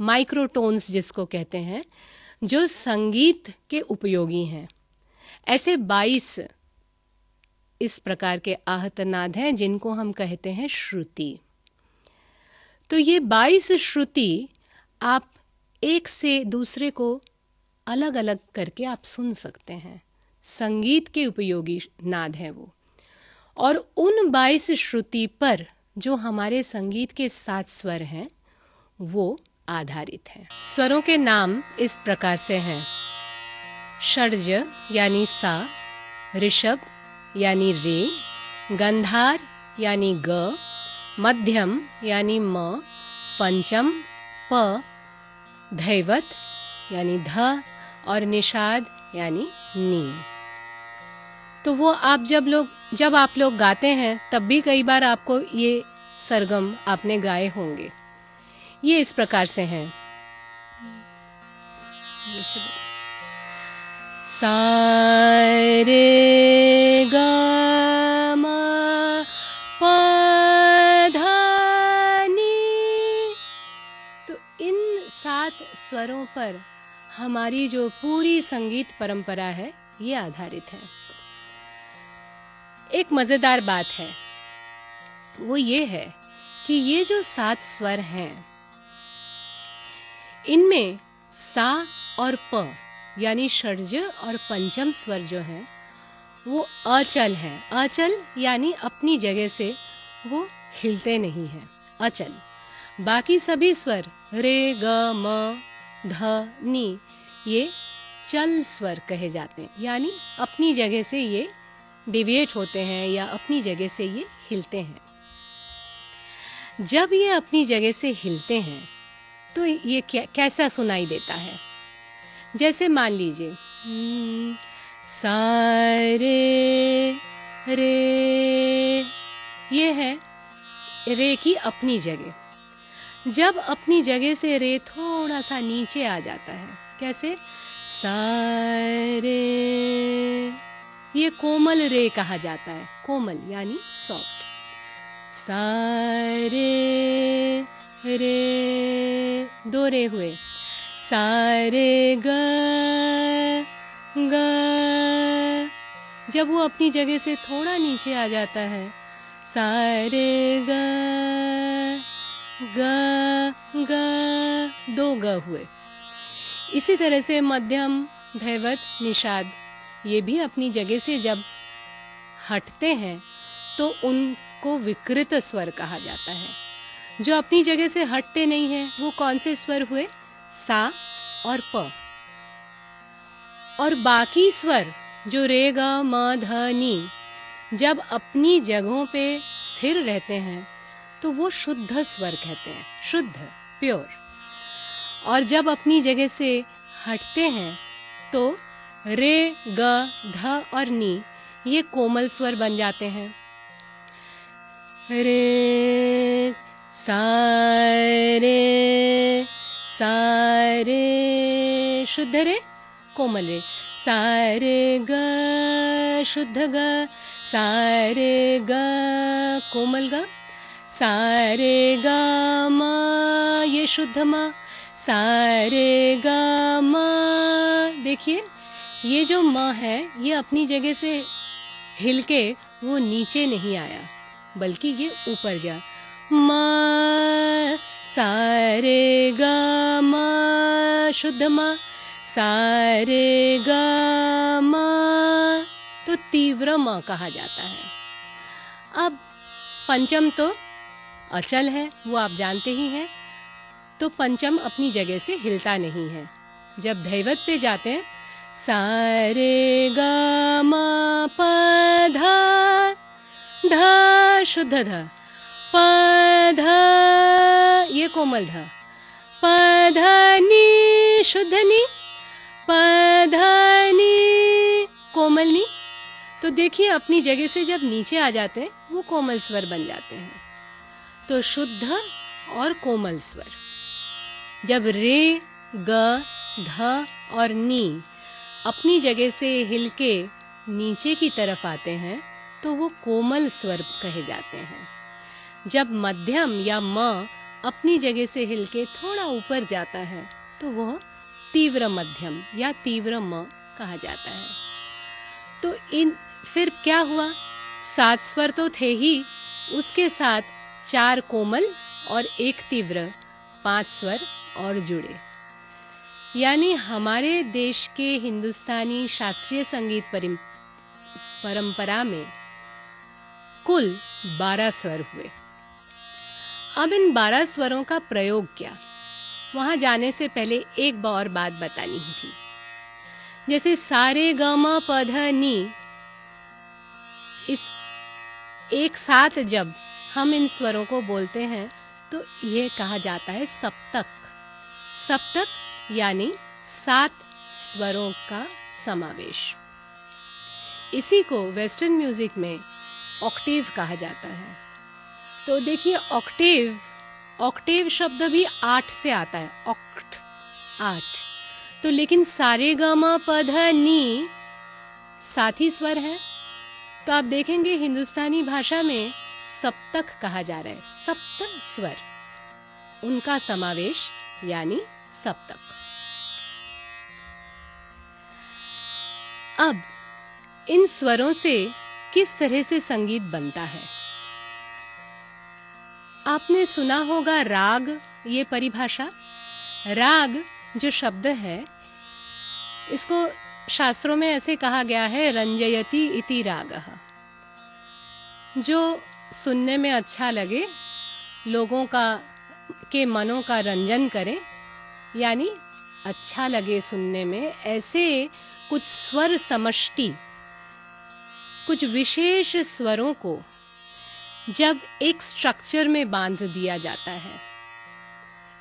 माइक्रोटोन्स जिसको कहते हैं, जो संगीत के उपयोगी हैं, ऐसे 22 इस प्रकार के आहत नाद हैं जिनको हम कहते हैं श्रुति। तो ये 22 श्रुति आप एक से दूसरे को अलग अलग करके आप सुन सकते हैं। संगीत के उपयोगी नाद है वो, और उन 22 श्रुति पर जो हमारे संगीत के 7 स्वर हैं वो आधारित हैं। स्वरों के नाम इस प्रकार से हैं: षड्ज यानी सा, ऋषभ यानी रे, गंधार यानी ग, मध्यम यानी म, पंचम प, धैवत यानी ध, और निषाद यानी नी। तो वो आप जब आप लोग गाते हैं तब भी कई बार आपको ये सरगम आपने गाए होंगे। ये इस प्रकार से हैं: सा रे ग म प ध नी। तो इन 7 स्वरों पर हमारी जो पूरी संगीत परंपरा है ये आधारित है। एक मजेदार बात है, वो ये है कि ये जो 7 स्वर हैं इनमें सा और प यानी षड्ज और पंचम स्वर जो हैं वो अचल हैं। अचल यानी अपनी जगह से वो हिलते नहीं हैं, अचल। बाकी सभी स्वर रे ग म ध नी ये चल स्वर कहे जाते हैं, यानी अपनी जगह से ये डिविएट होते हैं या अपनी जगह से ये हिलते हैं। जब ये अपनी जगह से हिलते हैं तो ये कैसा सुनाई देता है? जैसे मान लीजिए सा रे रे, ये है रे की अपनी जगह। जब अपनी जगह से रे थोड़ा सा नीचे आ जाता है, कैसे? सा रे, ये कोमल रे कहा जाता है, कोमल यानी सॉफ्ट। सा रे रे, 2 रे हुए। सा रे ग ग, जब वो अपनी जगह से थोड़ा नीचे आ जाता है, सा रे ग ग ग, 2 ग हुए। इसी तरह से मध्यम, धैवत, निषाद ये भी अपनी जगह से जब हटते हैं तो उनको विकृत स्वर कहा जाता है। जो अपनी जगह से हटते नहीं हैं वो कौन से स्वर हुए? सा और प। और बाकी स्वर जो रे ग म ध नी जब अपनी जगहों पे स्थिर रहते हैं तो वो शुद्ध स्वर कहते हैं, शुद्ध, प्योर। और जब अपनी जगह से हटते हैं तो रे ग ध और नी ये कोमल स्वर बन जाते हैं। रे सा रे शुद्ध रे, कोमल रे। सा रे ग शुद्ध ग, सा रे ग कोमल ग। सा रे ग म ये शुद्ध म, सा रे ग म। देखिए ये जो म है ये अपनी जगह से हिल के वो नीचे नहीं आया बल्कि ये ऊपर गया। म सा रे ग म शुद्ध म, सा रे ग म, तो तीव्र म कहा जाता है। अब पंचम तो अचल है, वो आप जानते ही हैं, तो पंचम अपनी जगह से हिलता नहीं है। जब धैवत पे जाते हैं सा रे ग म प ध, ध शुद्ध ध, प ध ये कोमल ध, प ध नी शुद्ध नी, प ध नी कोमल नी। तो देखिए अपनी जगह से जब नीचे आ जाते हैं वो कोमल स्वर बन जाते हैं। तो शुद्ध और कोमल स्वर। जब रे, ग, ध और नी अपनी जगह से हिलके नीचे की तरफ आते हैं तो वो कोमल स्वर कहे जाते हैं। जब मध्यम या म अपनी जगह से हिलके थोड़ा ऊपर जाता है तो वह तीव्र मध्यम या तीव्र म कहा जाता है। तो फिर क्या हुआ, 7 स्वर तो थे ही, उसके साथ 4 कोमल और 1 तीव्र, 5 स्वर और जुड़े। यानी हमारे देश के हिंदुस्तानी शास्त्रीय संगीत परंपरा में कुल 12 स्वर हुए। अब इन 12 स्वरों का प्रयोग क्या, वहां जाने से पहले एक और बात बतानी ही थी। जैसे सा रे ग म प ध नी, इस एक साथ जब हम इन स्वरों को बोलते हैं तो यह कहा जाता है सप्तक। सप्तक यानी 7 स्वरों का समावेश। इसी को वेस्टर्न म्यूजिक में ऑक्टेव कहा जाता है। तो देखिए ऑक्टेव शब्द भी 8 से आता है, ऑक्ट 8। तो लेकिन सा रे ग म प ध नी 7 ही स्वर हैं। तो आप देखेंगे हिंदुस्तानी भाषा में सप्तक कहा जा रहा है, सप्त स्वर, उनका समावेश यानी सप्तक। अब इन स्वरों से किस तरह से संगीत बनता है। आपने सुना होगा राग, ये परिभाषा। राग जो शब्द है, इसको शास्त्रों में ऐसे कहा गया है, रंजयति इति रागः, जो सुनने में अच्छा लगे, लोगों के मनों का रंजन करे, यानी अच्छा लगे सुनने में, ऐसे कुछ स्वर समष्टि, कुछ विशेष स्वरों को जब एक स्ट्रक्चर में बांध दिया जाता है,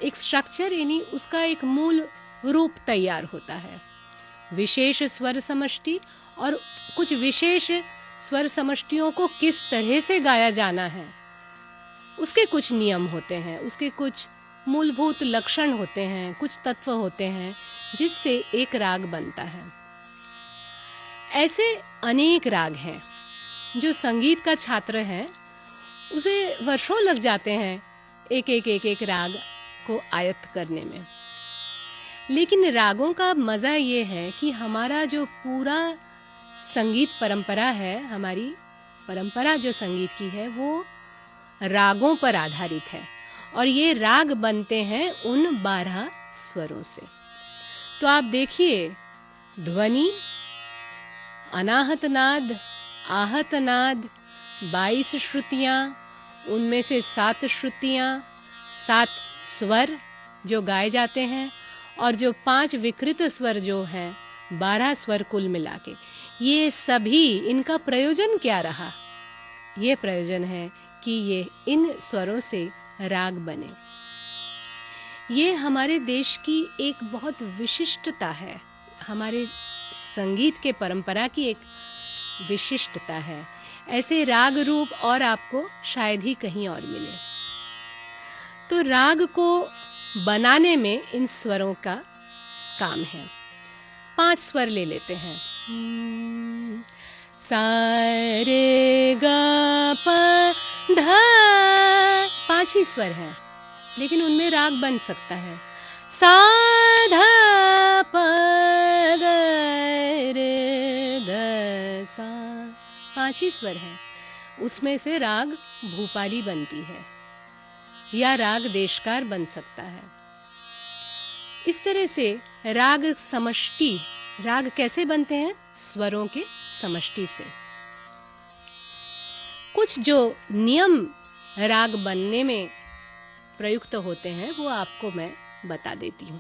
एक स्ट्रक्चर यानी उसका एक मूल रूप तैयार होता है। विशेष स्वर समष्टि और कुछ विशेष स्वर समष्टियों को किस तरह से गाया जाना है, उसके कुछ नियम होते हैं, उसके कुछ मूलभूत लक्षण होते हैं, कुछ तत्व होते हैं जिससे एक राग बनता है। ऐसे अनेक राग हैं। जो संगीत का छात्र है उसे वर्षों लग जाते हैं एक राग को आयत्त करने में। लेकिन रागों का मजा ये है कि हमारा जो पूरा संगीत परंपरा है, हमारी परंपरा जो संगीत की है, वो रागों पर आधारित है और ये राग बनते हैं उन 12 स्वरों से। तो आप देखिए, ध्वनि, अनाहत नाद, आहत नाद, 22 श्रुतियां, उनमें से 7 श्रुतियां, 7 स्वर जो गाए जाते हैं, और जो 5 विकृत स्वर जो हैं, 12 स्वर कुल मिला के, ये सभी, इनका प्रयोजन क्या रहा? ये प्रयोजन है कि ये इन स्वरों से राग बने। ये हमारे देश की एक बहुत विशिष्टता है, हमारे संगीत के परंपरा की एक विशिष्टता है। ऐसे राग रूप और आपको शायद ही कहीं और मिले। तो राग को बनाने में इन स्वरों का काम है। 5 स्वर ले लेते हैं। सा रे ग प ध, 5 ही स्वर हैं, लेकिन उनमें राग बन सकता है। सा ध प ग रे द सा, 5 ही स्वर हैं। उसमें से राग भूपाली बनती है या राग देशकार बन सकता है। इस तरह से राग समष्टि, राग कैसे बनते हैं? स्वरों के समष्टि से। कुछ जो नियम राग बनने में प्रयुक्त होते हैं वो आपको मैं बता देती हूं।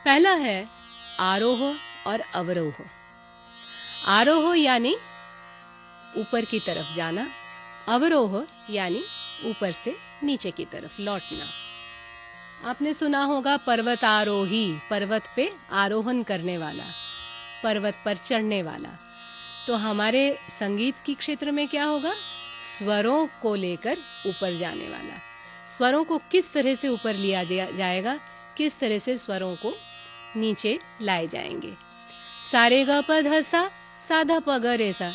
पहला है आरोह और अवरोह। आरोह यानी ऊपर की तरफ जाना, अवरोह यानी ऊपर से नीचे की तरफ लौटना। आपने सुना होगा पर्वतारोही, पर्वत पे आरोहण करने वाला, पर्वत पर चढ़ने वाला। तो हमारे संगीत की क्षेत्र में क्या होगा? स्वरों को लेकर ऊपर जाने वाला। स्वरों को किस तरह से ऊपर लिया जाएगा, किस तरह से स्वरों को नीचे लाए जाएंगे। सारे ग प ध सा, सा ध प ग रे सा,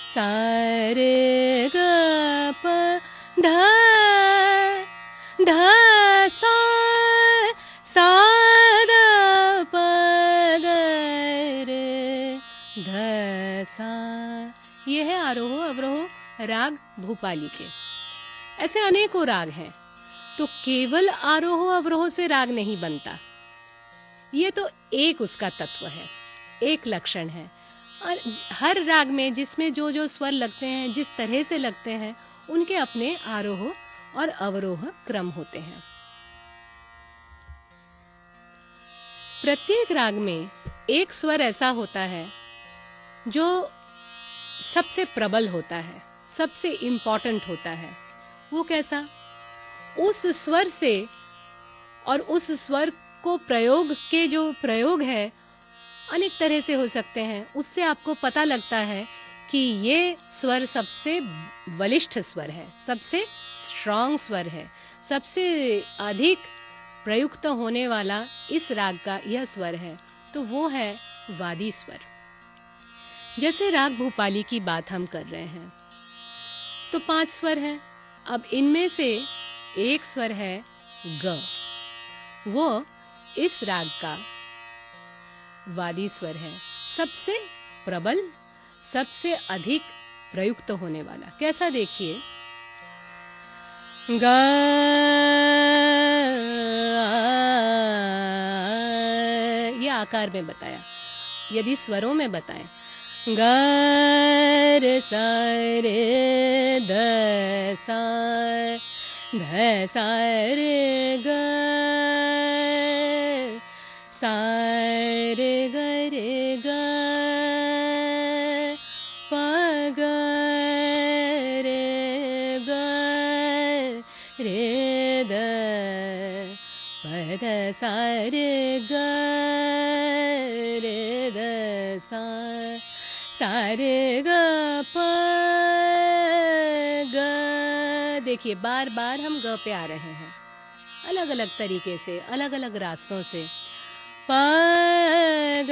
सारे ग प ध ध सा, सा ध प ग रे ध सा। ये है आरोह अवरोह राग भूपाली के। ऐसे अनेकों राग हैं। तो केवल आरोह अवरोह से राग नहीं बनता, ये तो एक उसका तत्व है, एक लक्षण है। और हर राग में जिसमें जो जो स्वर लगते हैं, जिस तरह से लगते हैं, उनके अपने आरोह और अवरोह क्रम होते हैं। प्रत्येक राग में एक स्वर ऐसा होता है जो सबसे प्रबल होता है, सबसे इंपॉर्टेंट होता है। वो कैसा? उस स्वर से और उस स्वर को प्रयोग के जो प्रयोग है अनेक तरह से हो सकते हैं, उससे आपको पता लगता है कि ये स्वर सबसे बलिष्ठ स्वर है, सबसे स्ट्रॉन्ग स्वर है, सबसे अधिक प्रयुक्त होने वाला इस राग का यह स्वर है। तो वो है वादी स्वर। जैसे राग भूपाली की बात हम कर रहे हैं तो 5 स्वर हैं। अब इनमें से एक स्वर है ग, वो इस राग का वादी स्वर है, सबसे प्रबल, सबसे अधिक प्रयुक्त होने वाला। कैसा? देखिए, ग ये आकार में बताया। यदि स्वरों में बताएं, ग रे सा रे ध सा, ध सा रे ग, सा रे ग रे ग, प ग रे ग रे द, प ध सा रे ग रे द सा, सा रे ग प ग। देखिए, बार बार हम ग पे आ रहे हैं, अलग अलग तरीके से, अलग अलग रास्तों से। प ग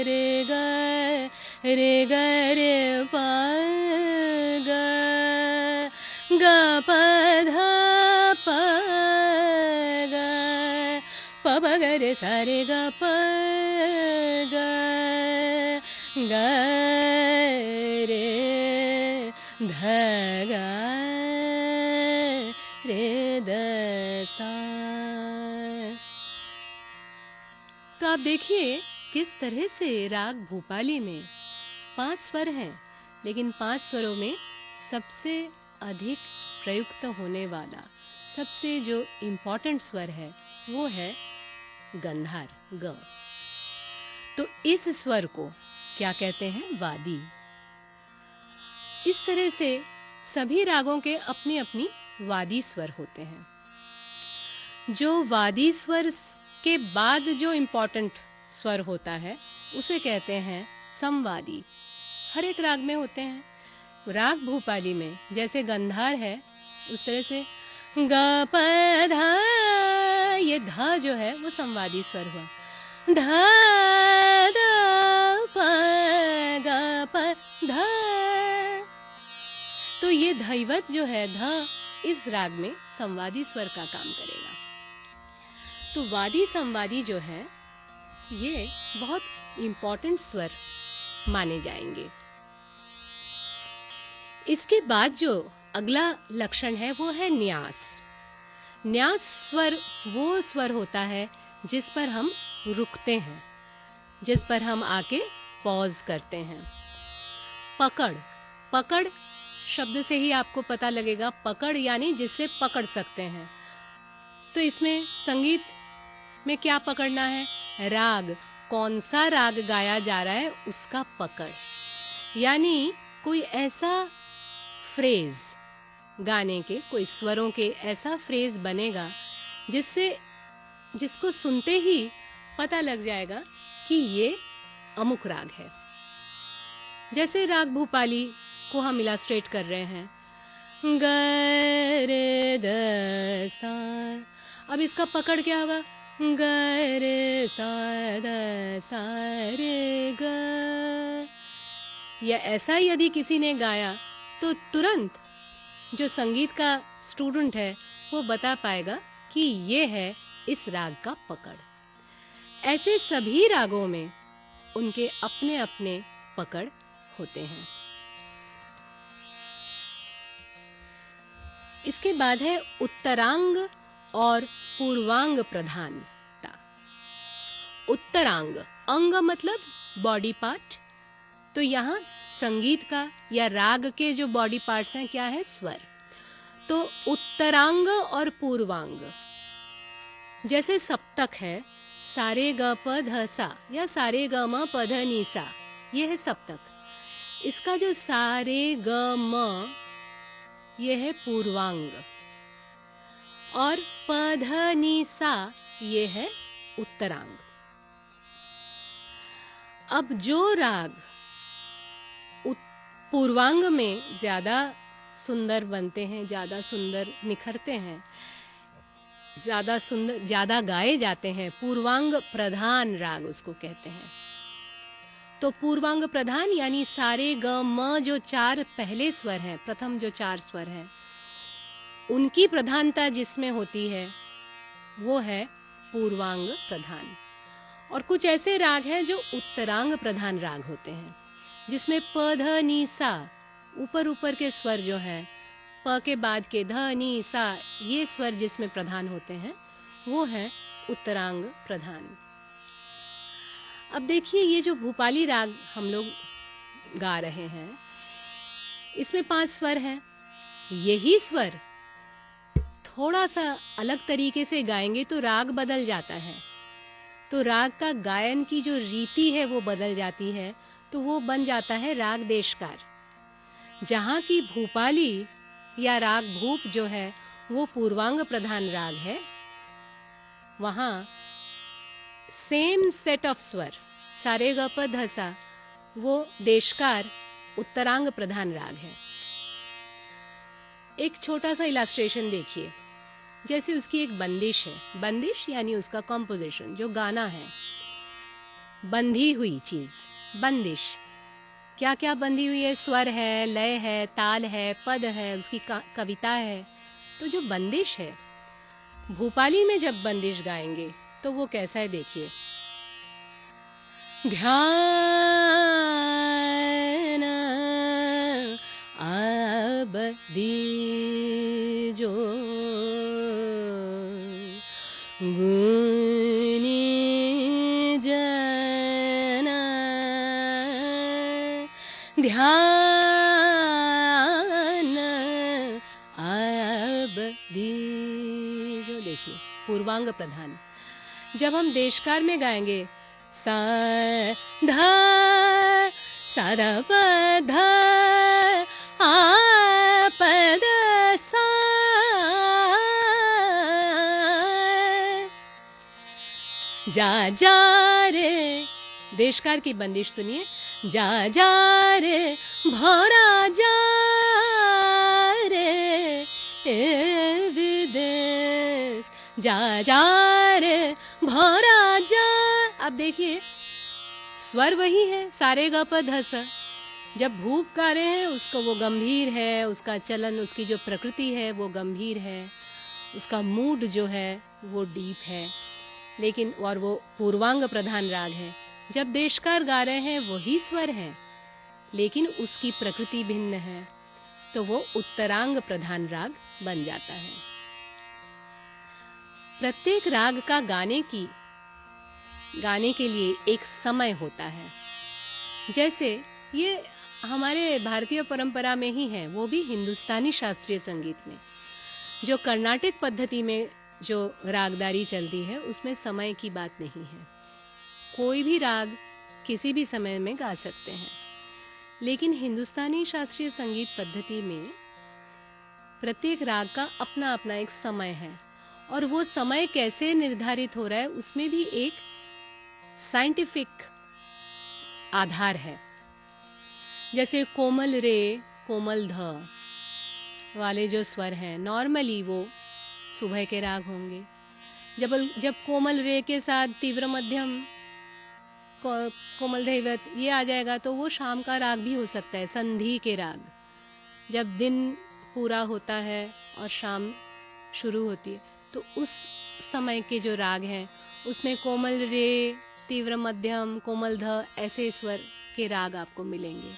रे ग रे ग रे प ग, ग प ध प ग, प प ग रे सा रे ग प ग, ग रे ध ग रे द सा। तो आप देखिए किस तरह से राग भूपाली में 5 स्वर हैं, लेकिन 5 स्वरों में सबसे अधिक प्रयुक्त होने वाला, सबसे जो इम्पोर्टेंट स्वर है वो है गंधार, ग। तो इस स्वर को क्या कहते हैं? वादी। इस तरह से सभी रागों के अपनी अपनी वादी स्वर होते हैं। जो वादी स्वर के बाद जो इम्पोर्टेंट स्वर होता है उसे कहते हैं समवादी। हर एक राग में होते हैं। राग भूपाली में जैसे गंधार है, उस तरह से ग प ध, ये ध जो है वो समवादी स्वर हुआ। ध द प ग प ध, तो ये धैवत जो है ध, इस राग में संवादी स्वर का काम करेगा। तो वादी संवादी जो है ये बहुत इंपॉर्टेंट स्वर माने जाएंगे। इसके बाद जो अगला लक्षण है वो है न्यास। न्यास स्वर वो स्वर होता है जिस पर हम रुकते हैं, जिस पर हम आके पॉज करते हैं। पकड़, पकड़ शब्द से ही आपको पता लगेगा, पकड़ यानी जिससे पकड़ सकते हैं। तो इसमें संगीत में क्या पकड़ना है? राग, कौन सा राग गाया जा रहा है उसका पकड़। यानी कोई ऐसा फ्रेज गाने के, कोई स्वरों के ऐसा फ्रेज बनेगा जिसको सुनते ही पता लग जाएगा कि ये अमुक राग है। जैसे राग भूपाली को हम इलास्ट्रेट कर रहे हैं, ग रे द सा। अब इसका पकड़ क्या होगा? ग रे सा द सा रे ग। या ऐसा यदि किसी ने गाया तो तुरंत जो संगीत का स्टूडेंट है वो बता पाएगा कि ये है इस राग का पकड़। ऐसे सभी रागों में उनके अपने अपने पकड़ होते हैं। इसके बाद है उत्तरांग और पूर्वांग प्रधानता। उत्तरांग, अंग मतलब बॉडी पार्ट, तो यहाँ संगीत का या राग के जो बॉडी पार्ट्स हैं क्या है? स्वर। तो उत्तरांग और पूर्वांग, जैसे सप्तक है सारे ग प ध सा या सारे ग म प ध नी सा, ये है सप्तक। इसका जो सारे ग म ये है पूर्वांग और प ध नी सा ये है उत्तरांग। अब जो राग पूर्वांग में ज्यादा सुंदर बनते हैं, ज्यादा सुंदर निखरते हैं, ज्यादा गाए जाते हैं, पूर्वांग प्रधान राग उसको कहते हैं। तो पूर्वांग प्रधान यानी सारे ग म जो चार पहले स्वर हैं, प्रथम जो चार स्वर हैं, उनकी प्रधानता जिसमें होती है वो है पूर्वांग प्रधान। और कुछ ऐसे राग हैं जो उत्तरांग प्रधान राग होते हैं, जिसमें प ध नी सा ऊपर के स्वर जो हैं, प के बाद के ध नी सा ये स्वर जिसमें प्रधान होते हैं वो है उत्तरांग प्रधान। अब देखिए ये जो भूपाली राग हम लोग गा रहे हैं इसमें 5 स्वर हैं। यही स्वर थोड़ा सा अलग तरीके से गाएंगे तो राग बदल जाता है, तो राग का गायन की जो रीति है वो बदल जाती है, तो वो बन जाता है राग देशकार। जहां की भूपाली या राग भूप जो है वो पूर्वांग प्रधान राग है, वहां सेम सेट ऑफ स्वर सारे ग प ध सा वो देशकार उत्तरांग प्रधान राग है। एक छोटा सा इलास्ट्रेशन देखिए, जैसे उसकी एक बंदिश है। बंदिश यानी उसका कॉम्पोजिशन, जो गाना है, बंधी हुई चीज, बंदिश। क्या क्या बंधी हुई है? स्वर है, लय है, ताल है, पद है, उसकी कविता है। तो जो बंदिश है, भूपाली में जब बंदिश गाएंगे तो वो कैसा है देखिए। ध्यान अब दीजो गुनी जन, ध्यान अब दीजो। देखिए पूर्वांग प्रधान। जब हम देशकार में गाएंगे सा धा सा ध प ध आ प द सा, जा जा रे, देशकार की बंदिश सुनिए। जा जा रे भौरा जा रे विदेश, जा जा रे भौरा जा। अब देखिए स्वर वही है सारे ग प ध सा। जब भूप गा रहे हैं उसको वो गंभीर है, उसका चलन, उसकी जो प्रकृति है वो गंभीर है, उसका मूड जो है वो डीप है, लेकिन और वो पूर्वांग प्रधान राग है। जब देशकार गा रहे हैं वही स्वर है लेकिन उसकी प्रकृति भिन्न है, तो वो उत्तरांग प्रधान राग बन जाता है। प्रत्येक राग का गाने के लिए एक समय होता है। जैसे ये हमारे भारतीय परंपरा में ही है, वो भी हिंदुस्तानी शास्त्रीय संगीत में। जो कर्नाटिक पद्धति में जो रागदारी चलती है उसमें समय की बात नहीं है। कोई भी राग किसी भी समय में गा सकते हैं। लेकिन हिंदुस्तानी शास्त्रीय संगीत पद्धति में प्रत्येक राग का अपना अपना एक समय है, और वो समय कैसे निर्धारित हो रहा है उसमें भी एक साइंटिफिक आधार है। जैसे कोमल रे, कोमल ध वाले जो स्वर हैं, नॉर्मली वो सुबह के राग होंगे। जब कोमल रे के साथ तीव्र मध्यम, कोमल धैवत ये आ जाएगा तो वो शाम का राग भी हो सकता है, संधि के राग। जब दिन पूरा होता है और शाम शुरू होती है तो उस समय के जो राग हैं उसमें कोमल रे, तीव्र मध्यम, कोमल ध ऐसे स्वर के राग आपको मिलेंगे।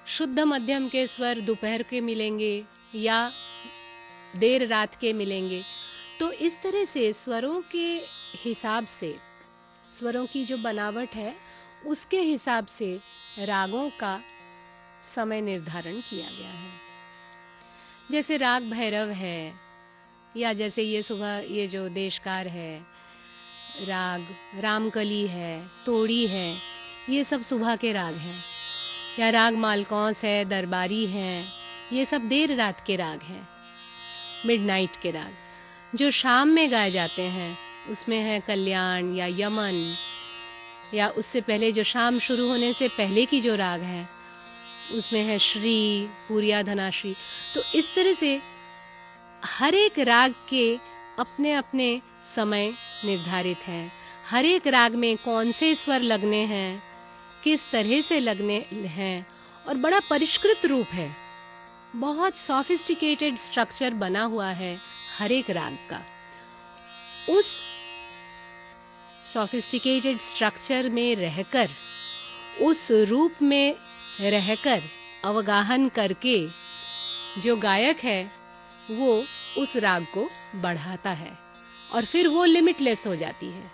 शुद्ध मध्यम के स्वर दोपहर के मिलेंगे या देर रात के मिलेंगे। तो इस तरह से स्वरों के हिसाब से, स्वरों की जो बनावट है उसके हिसाब से रागों का समय निर्धारण किया गया है। जैसे राग भैरव है, या जैसे ये सुबह ये जो देशकार है, राग रामकली है, तोड़ी है, ये सब सुबह के राग हैं। या राग मालकौंस है, दरबारी हैं, ये सब देर रात के राग हैं, मिडनाइट के राग। जो शाम में गाए जाते हैं उसमें है कल्याण या यमन, या उससे पहले जो शाम शुरू होने से पहले की जो राग है उसमें है श्री, पूरिया, धनाश्री। तो इस तरह से हर एक राग के अपने अपने समय निर्धारित हैं। हर एक राग में कौन से स्वर लगने हैं, किस तरह से लगने हैं, और बड़ा परिष्कृत रूप है, बहुत सोफिस्टिकेटेड स्ट्रक्चर बना हुआ है हर एक राग का। उस सोफिस्टिकेटेड स्ट्रक्चर में रहकर, उस रूप में रहकर अवगाहन करके जो गायक है वो उस राग को बढ़ाता है, और फिर वो लिमिटलेस हो जाती है।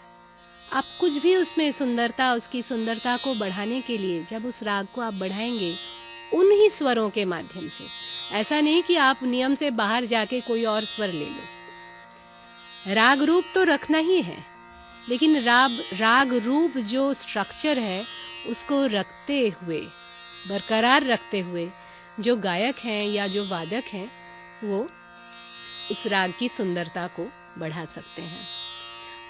आप कुछ भी उसमें सुंदरता, उसकी सुंदरता को बढ़ाने के लिए जब उस राग को आप बढ़ाएंगे उन्हीं स्वरों के माध्यम से, ऐसा नहीं कि आप नियम से बाहर जाके कोई और स्वर ले लो। राग रूप तो रखना ही है, लेकिन राग रूप जो स्ट्रक्चर है उसको रखते हुए, बरकरार रखते हुए जो गायक हैं या जो वादक हैं वो उस राग की सुंदरता को बढ़ा सकते हैं।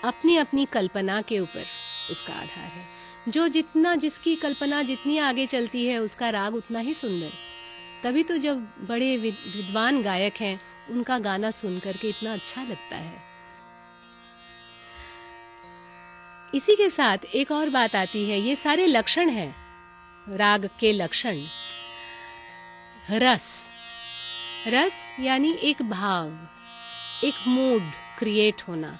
अपनी अपनी कल्पना के ऊपर उसका आधार है। जो जितना, जिसकी कल्पना जितनी आगे चलती है उसका राग उतना ही सुंदर। तभी तो जब बड़े विद्वान गायक हैं उनका गाना सुन करके इतना अच्छा लगता है। इसी के साथ एक और बात आती है, ये सारे लक्षण हैं राग के लक्षण। रस यानी एक भाव, एक मूड क्रिएट होना।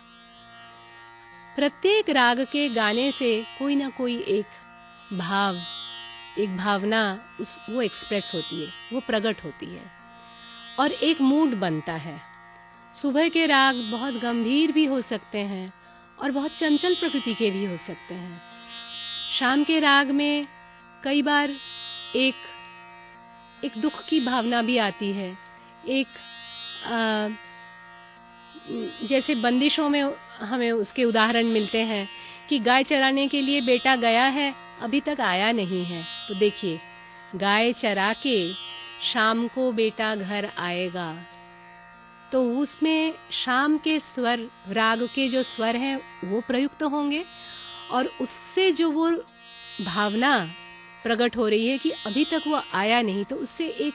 प्रत्येक राग के गाने से कोई ना कोई एक भाव, एक भावना वो एक्सप्रेस होती है, वो प्रकट होती है, और एक मूड बनता है। सुबह के राग बहुत गंभीर भी हो सकते हैं और बहुत चंचल प्रकृति के भी हो सकते हैं। शाम के राग में कई बार एक दुख की भावना भी आती है। जैसे बंदिशों में हमें उसके उदाहरण मिलते हैं कि गाय चराने के लिए बेटा गया है, अभी तक आया नहीं है। तो देखिए, गाय चरा के शाम को बेटा घर आएगा, तो उसमें शाम के स्वर, राग के जो स्वर हैं वो प्रयुक्त होंगे, और उससे जो वो भावना प्रकट हो रही है कि अभी तक वो आया नहीं, तो उससे एक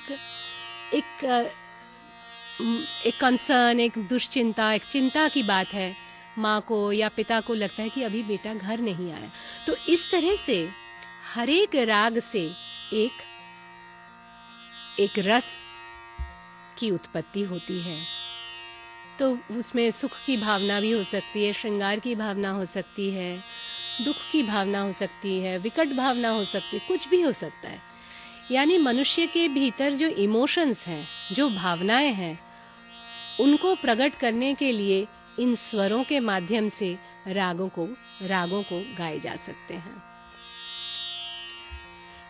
कंसर्न, एक दुश्चिंता, एक चिंता की बात है। माँ को या पिता को लगता है कि अभी बेटा घर नहीं आया। तो इस तरह से हर एक राग से एक रस की उत्पत्ति होती है। तो उसमें सुख की भावना भी हो सकती है, श्रृंगार की भावना हो सकती है, दुख की भावना हो सकती है, विकट भावना हो सकती है, कुछ भी हो सकता है। यानी मनुष्य के भीतर जो इमोशंस हैं, जो भावनाएं हैं, उनको प्रकट करने के लिए इन स्वरों के माध्यम से रागों को गाए जा सकते हैं।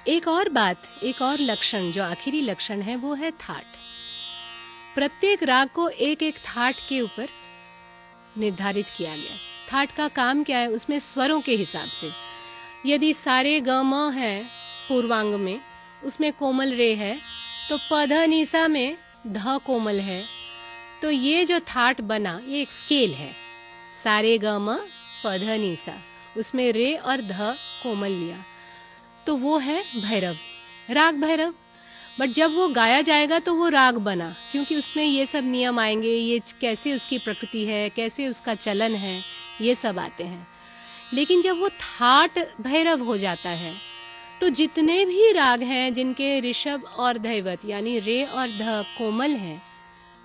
एक और बात, एक और लक्षण, जो आखिरी लक्षण है, वो है थाट। प्रत्येक राग को एक एक थाट के ऊपर निर्धारित किया गया। थाट का काम क्या है? उसमें स्वरों के हिसाब से, यदि सारे ग म है पूर्वांग में, उसमें कोमल रे है, तो प ध नि सा में ध कोमल है, तो ये जो थाट बना ये एक स्केल है। सारे ग म प ध नि सा, उसमें रे और ध कोमल लिया, तो वो है भैरव, राग भैरव। बट जब वो गाया जाएगा तो वो राग बना, क्योंकि उसमें ये सब नियम आएंगे, ये कैसे उसकी प्रकृति है, कैसे उसका चलन है, ये सब आते हैं। लेकिन जब वो थाट भैरव हो जाता है तो जितने भी राग हैं जिनके ऋषभ और धैवत यानी रे और ध कोमल हैं,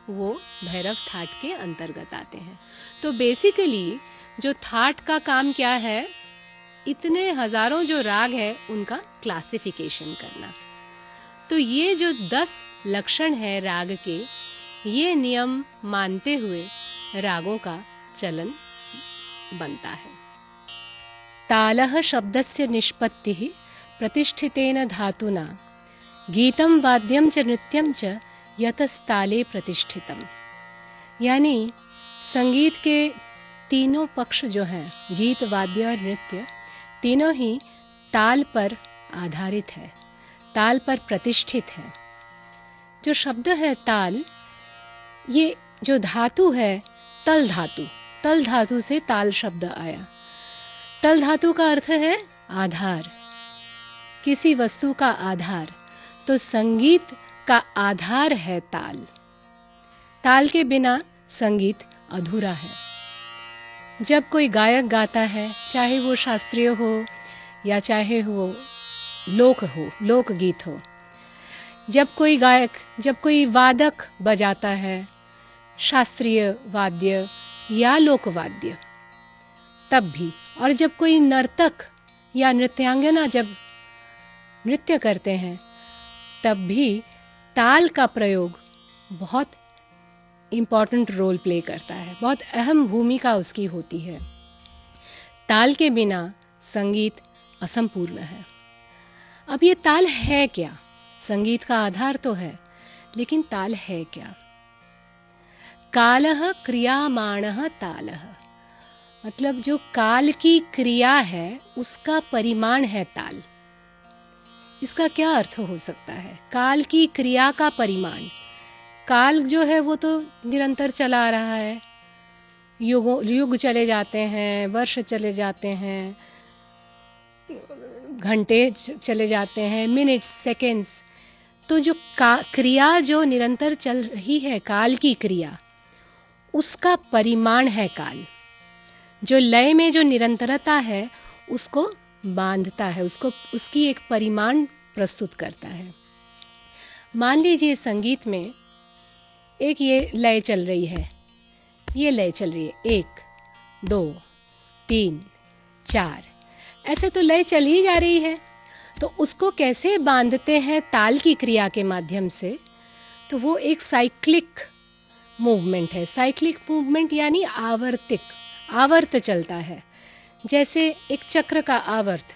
वो भैरव थाट के अंतर्गत आते हैं। तो बेसिकली जो थाट का काम क्या है? इतने हजारों जो राग है उनका क्लासिफिकेशन करना। तो ये जो 10 लक्षण है राग के, ये नियम मानते हुए रागों का चलन बनता है। तालः शब्दस्य निष्पत्तिः प्रतिष्ठितेन धातुना, गीतम वाद्यम च नृत्यम च यतस्ताले प्रतिष्ठितम। यानी संगीत के तीनों पक्ष जो हैं, गीत, वाद्य और नृत्य, तीनों ही ताल पर आधारित है, ताल पर प्रतिष्ठित है। जो शब्द है ताल, ये जो धातु है तल धातु, तल धातु से ताल शब्द आया। तल धातु का अर्थ है आधार, किसी वस्तु का आधार। तो संगीत का आधार है ताल। ताल के बिना संगीत अधूरा है। जब कोई गायक गाता है, चाहे वो शास्त्रीय हो या चाहे वो लोकगीत हो, जब कोई वादक बजाता है, शास्त्रीय वाद्य या लोकवाद्य, तब भी, और जब कोई नर्तक या नृत्यांगना जब नृत्य करते हैं, तब भी ताल का प्रयोग बहुत इंपॉर्टेंट रोल प्ले करता है, बहुत अहम भूमिका उसकी होती है। ताल के बिना संगीत असंपूर्ण है। अब ये ताल है क्या? संगीत का आधार तो है, लेकिन ताल है क्या? कालः क्रियामाणः तालः, मतलब जो काल की क्रिया है उसका परिमाण है ताल। इसका क्या अर्थ हो सकता है? काल की क्रिया का परिमाण। काल जो है वो तो निरंतर चला आ रहा है, युग चले जाते हैं, वर्ष चले जाते हैं, घंटे चले जाते हैं, मिनट्स, सेकेंड्स। तो जो क्रिया जो निरंतर चल रही है, काल की क्रिया, उसका परिमाण है काल। जो लय में जो निरंतरता है उसको बांधता है, उसकी एक परिमाण प्रस्तुत करता है। मान लीजिए संगीत में एक ये लय चल रही है, ये लय चल रही है 1 2 3 4, ऐसे तो लय चल ही जा रही है। तो उसको कैसे बांधते हैं ताल की क्रिया के माध्यम से? तो वो एक साइक्लिक मूवमेंट है। साइक्लिक मूवमेंट यानी आवर्त चलता है। जैसे एक चक्र का आवर्त,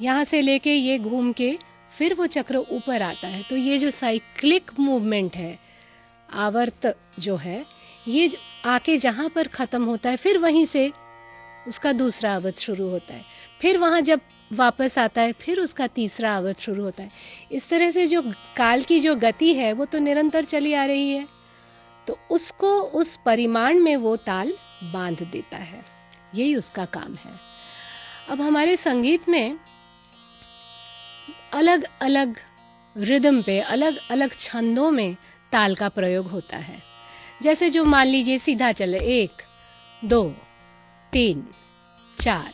यहाँ से लेके ये घूम के फिर वो चक्र ऊपर आता है। तो ये जो साइक्लिक मूवमेंट है, आवर्त जो है, ये आके जहाँ पर खत्म होता है फिर वहीं से उसका दूसरा आवर्त शुरू होता है, फिर वहाँ जब वापस आता है फिर उसका तीसरा आवर्त शुरू होता है। इस तरह से जो काल की जो गति है वो तो निरंतर चली आ रही है, तो उसको उस परिमाण में वो ताल बांध देता है। यही उसका काम है। अब हमारे संगीत में अलग अलग रिदम पे, अलग अलग छंदों में ताल का प्रयोग होता है। जैसे जो मान लीजिए सीधा चले 1 2 3 4,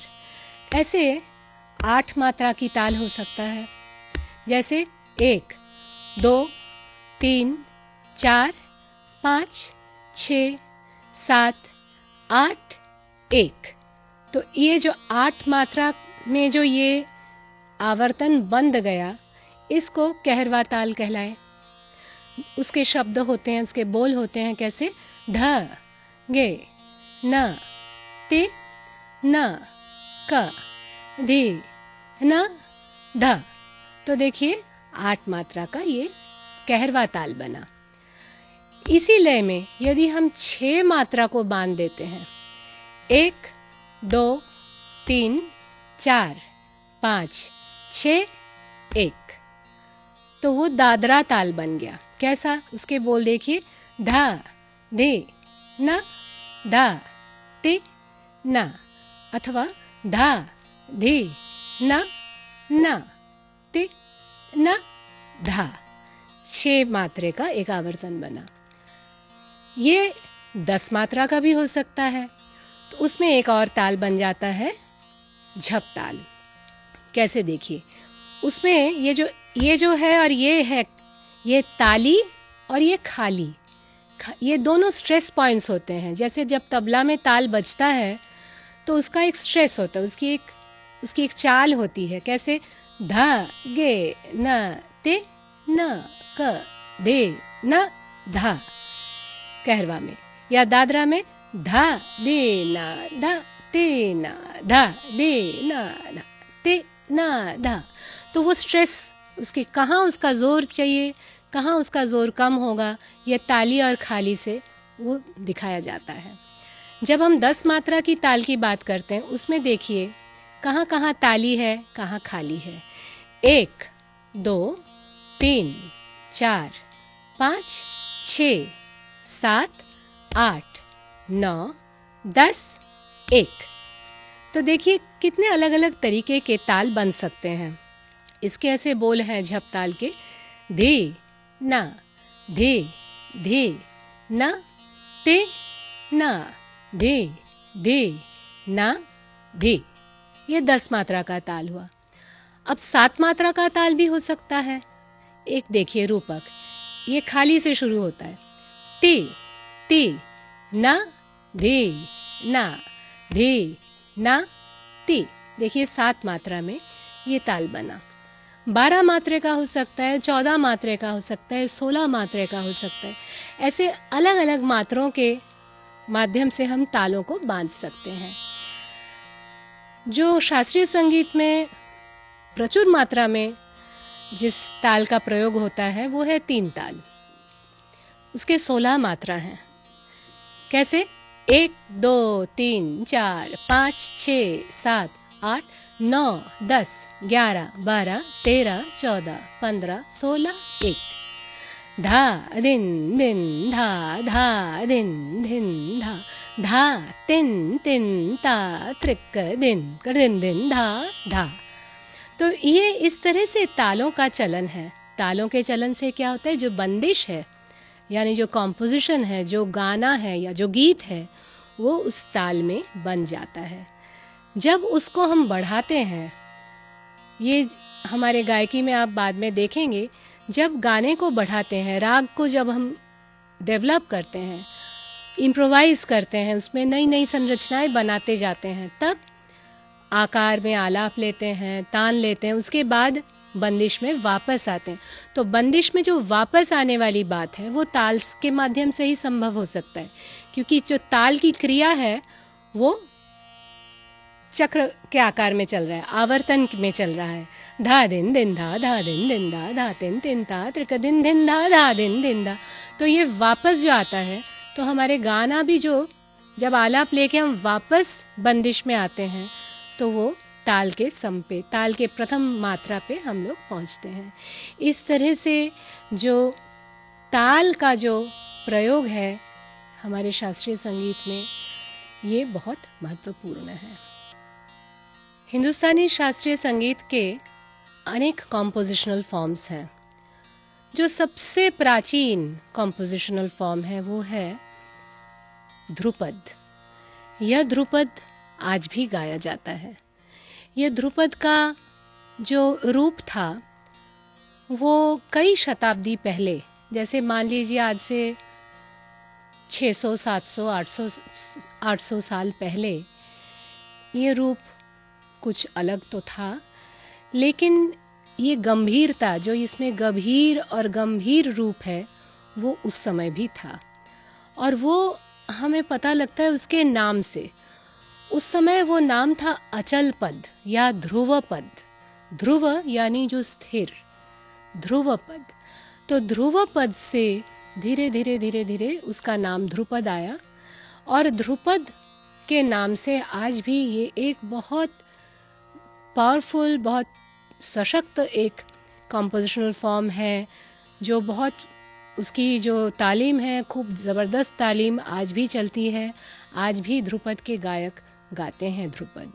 ऐसे 8 मात्रा की ताल हो सकता है। जैसे 1 2 3 4 5 6 7 8 1। तो ये जो 8 मात्रा में जो ये आवर्तन बंद गया, इसको कहरवा ताल कहलाए। उसके शब्द होते हैं, उसके बोल होते हैं कैसे? ध गे न ते न क धी न ध। तो देखिए 8 मात्रा का ये कहरवा ताल बना। इसी लय में यदि हम 6 मात्रा को बांध देते हैं, 1 2 3 4 5 6 1, तो वो दादरा ताल बन गया। कैसा? उसके बोल देखिए, धा धे ना धा ते ना, अथवा धा धे ना ना ते ना धा। 6 मात्रे का एक आवर्तन बना। ये 10 मात्रा का भी हो सकता है, तो उसमें एक और ताल बन जाता है, झप ताल। कैसे? देखिए, उसमें ये जो है और ये है, ये ताली और ये खाली, ये दोनों स्ट्रेस पॉइंट्स होते हैं। जैसे जब तबला में ताल बजता है तो उसका एक स्ट्रेस होता है, उसकी एक चाल होती है। कैसे? धा गे न ते न क दे न धा, कहरवा में, या दादरा में धा दे ना धा ते ना धा दे ना धा ते ना धा। तो वो स्ट्रेस, उसके कहाँ उसका जोर चाहिए, कहाँ उसका जोर कम होगा, ये ताली और खाली से वो दिखाया जाता है। जब हम 10 मात्रा की ताल की बात करते हैं, उसमें देखिए कहाँ कहाँ ताली है, कहाँ खाली है। 1 2 3 4 5 6 7 8 9 10 1। तो देखिए कितने अलग अलग तरीके के ताल बन सकते हैं। इसके ऐसे बोल हैं झप ताल के, धे ना धे धे ना ते ना धे धे ना धे। ये 10 मात्रा का ताल हुआ। अब 7 मात्रा का ताल भी हो सकता है। एक देखिए रूपक, ये खाली से शुरू होता है, ते ते ना धे ना धे ना ते। देखिए 7 मात्रा में ये ताल बना। 12 मात्रे का हो सकता है, 14 मात्रे का हो सकता है, 16 मात्रे का हो सकता है। ऐसे अलग अलग मात्रों के माध्यम से हम तालों को बांध सकते हैं। जो शास्त्रीय संगीत में प्रचुर मात्रा में जिस ताल का प्रयोग होता है वो है 3 ताल। उसके 16 मात्रा हैं। कैसे? 1 2 3 4 5 6 7 8 9 10 11 12 13 14 15 16 1। धा दिन दिन धा धा दिन दिन धा धा तिन तिन ता त्रिक दिन कर दिन दिन धा धा। तो ये इस तरह से तालों का चलन है। तालों के चलन से क्या होता है, जो बंदिश है यानी जो कॉम्पोजिशन है, जो गाना है या जो गीत है, वो उस ताल में बन जाता है। जब उसको हम बढ़ाते हैं, ये हमारे गायकी में आप बाद में देखेंगे, जब गाने को बढ़ाते हैं, राग को जब हम डेवलप करते हैं, इम्प्रोवाइज करते हैं, उसमें नई नई संरचनाएं बनाते जाते हैं, तब आकार में आलाप लेते हैं, तान लेते हैं, उसके बाद बंदिश में वापस आते हैं। तो बंदिश में जो वापस आने वाली बात है वो ताल के माध्यम से ही संभव हो सकता है, क्योंकि जो ताल की क्रिया है वो चक्र के आकार में चल रहा है, आवर्तन में चल रहा है। धा दिन दिन धा धा दिन दिन धा धा तिन तिन ता त्रिक दिन दिन धा धा दिन दिन धा। तो ये वापस जो आता है, तो हमारे गाना भी जो जब आलाप लेके हम वापस बंदिश में आते हैं, तो वो ताल के सम पे, ताल के प्रथम मात्रा पे हम लोग पहुंचते हैं। इस तरह से जो ताल का जो प्रयोग है हमारे शास्त्रीय संगीत में, ये बहुत महत्वपूर्ण है। हिंदुस्तानी शास्त्रीय संगीत के अनेक कॉम्पोजिशनल फॉर्म्स हैं। जो सबसे प्राचीन कॉम्पोजिशनल फॉर्म है वो है ध्रुपद। यह ध्रुपद आज भी गाया जाता है। यह ध्रुपद का जो रूप था वो कई शताब्दी पहले, जैसे मान लीजिए आज से 600, 700, 800 साल पहले, ये रूप कुछ अलग तो था, लेकिन ये गंभीरता, जो इसमें गंभीर और गंभीर रूप है, वो उस समय भी था। और वो हमें पता लगता है उसके नाम से। उस समय वो नाम था अचल पद या ध्रुव पद। ध्रुव यानी जो स्थिर, ध्रुव पद। तो ध्रुव पद से धीरे धीरे धीरे धीरे उसका नाम ध्रुपद आया, और ध्रुपद के नाम से आज भी ये एक बहुत पावरफुल, बहुत सशक्त एक कॉम्पोजिशनल फॉर्म है, जो बहुत, उसकी जो तालीम है, खूब ज़बरदस्त तालीम आज भी चलती है। आज भी ध्रुपद के गायक गाते हैं ध्रुपद।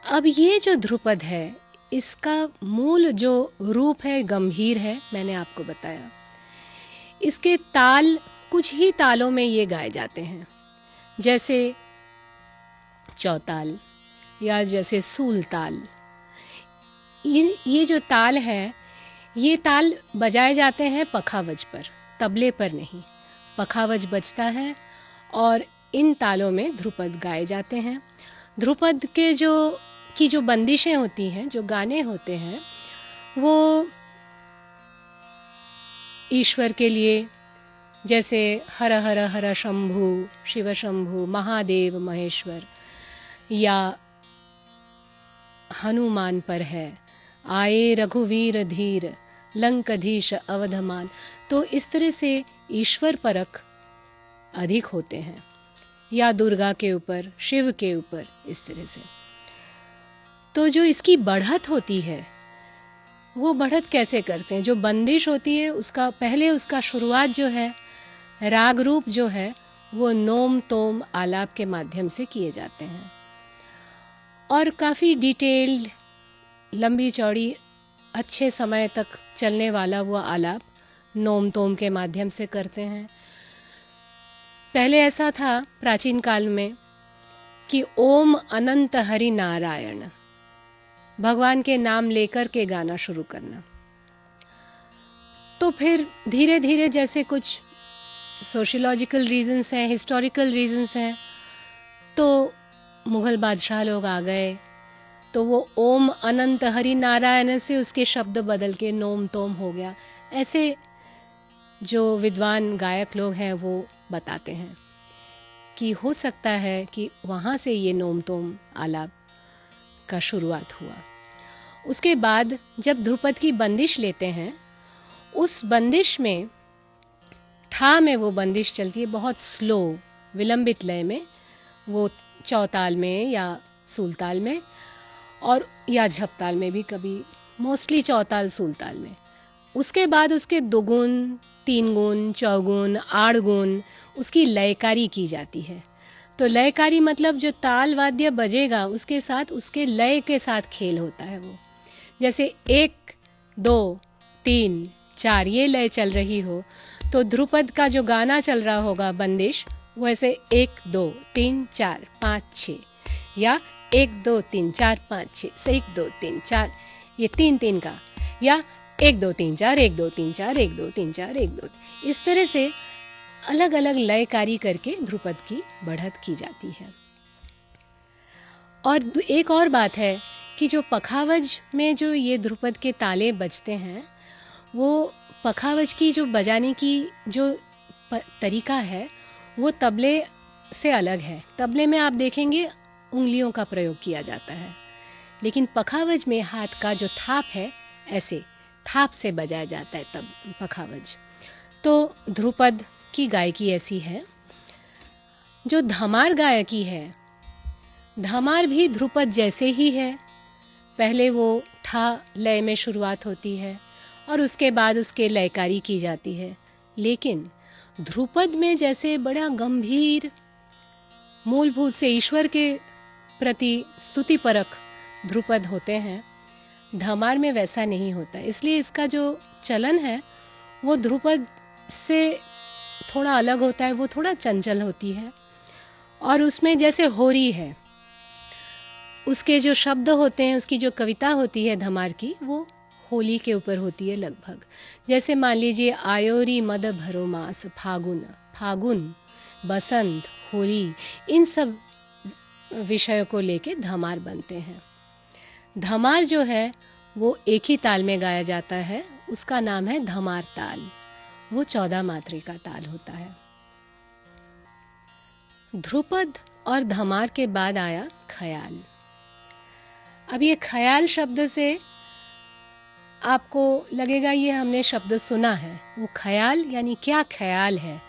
अब ये जो ध्रुपद है, इसका मूल जो रूप है गंभीर है, मैंने आपको बताया। इसके ताल कुछ ही तालों में ये गाए जाते हैं, जैसे चौताल या जैसे सूल ताल। ये जो ताल है, ये ताल बजाए जाते हैं पखावज पर, तबले पर नहीं। पखावज बजता है और इन तालों में ध्रुपद गाए जाते हैं। ध्रुपद के जो बंदिशें होती हैं, जो गाने होते हैं, वो ईश्वर के लिए, जैसे हर हर हर शंभु, शिव शंभु, महादेव महेश्वर, या हनुमान पर है, आए रघुवीर धीर, लंकधीश अवधमान। तो इस तरह से ईश्वर परक अधिक होते हैं, या दुर्गा के ऊपर, शिव के ऊपर, इस तरह से। तो जो इसकी बढ़त होती है, वो बढ़त कैसे करते हैं? जो बंदिश होती है, उसका पहले उसका शुरुआत जो है, राग रूप जो है, वो नोम तोम आलाप के माध्यम से किए जाते हैं, और काफी डिटेल्ड, लंबी चौड़ी, अच्छे समय तक चलने वाला वो आलाप नोम तोम के माध्यम से करते हैं। पहले ऐसा था प्राचीन काल में कि ओम अनंत हरि नारायण, भगवान के नाम लेकर के गाना शुरू करना। तो फिर धीरे धीरे, जैसे कुछ सोशियोलॉजिकल रीजंस हैं, हिस्टोरिकल रीजंस हैं, तो मुगल बादशाह लोग आ गए, तो वो ओम अनंत हरि नारायण से उसके शब्द बदल के नोम तोम हो गया। ऐसे जो विद्वान गायक लोग हैं वो बताते हैं कि हो सकता है कि वहां से ये नोम तोम आलाप का शुरुआत हुआ। उसके बाद जब ध्रुपद की बंदिश लेते हैं, उस बंदिश में ठा में वो बंदिश चलती है, बहुत स्लो, विलंबित लय में, वो चौताल में या सूलताल में, और या झपताल में भी कभी, मोस्टली चौताल सूलताल में। उसके बाद उसके दुगुन, तीन गुण, चौगुन, आठ गुण, उसकी लयकारी की जाती है। तो लयकारी मतलब जो ताल वाद्य बजेगा, उसके साथ, उसके लय के साथ खेल होता है। वो जैसे 1 2 3 4 ये लय चल रही हो, तो ध्रुपद का जो गाना चल रहा होगा बंदिश, वो ऐसे 1 2 3 4 5 6, या 1 2 3 4 5 6 से 1 2 3 4, ये 3 3 का, या 1 2 3 4 1 2 3 4 1 2 3 4 1 2, इस तरह से अलग अलग लयकारी करके ध्रुपद की बढ़त की जाती है। और एक और बात है कि जो पखावज में जो ये ध्रुपद के ताले बजते हैं, वो पखावज की जो बजाने की जो तरीका है, वो तबले से अलग है। तबले में आप देखेंगे उंगलियों का प्रयोग किया जाता है, लेकिन पखावज में हाथ का जो थाप है, ऐसे थाप से बजाया जाता है तब पखावज। तो ध्रुपद की गायकी ऐसी है। जो धमार गायकी है, धमार भी ध्रुपद जैसे ही है। पहले वो ठा लय में शुरुआत होती है और उसके बाद उसके लयकारी की जाती है, लेकिन ध्रुपद में जैसे बड़ा गंभीर, मूलभूत से ईश्वर के प्रति स्तुति परक ध्रुपद होते हैं, धमार में वैसा नहीं होता। इसलिए इसका जो चलन है वो ध्रुपद से थोड़ा अलग होता है, वो थोड़ा चंचल होती है। और उसमें जैसे होरी है, उसके जो शब्द होते हैं, उसकी जो कविता होती है धमार की, वो होली के ऊपर होती है लगभग। जैसे मान लीजिए आयोरी मद भरो मास, फागुन, फागुन, बसंत, होली, इन सब विषयों को लेके धमार बनते हैं। धमार जो है वो एक ही ताल में गाया जाता है, उसका नाम है धमार ताल। वो 14 मात्रे का ताल होता है। ध्रुपद और धमार के बाद आया ख्याल। अब ये ख्याल शब्द से आपको लगेगा ये हमने शब्द सुना है। वो ख्याल यानी क्या ख्याल है,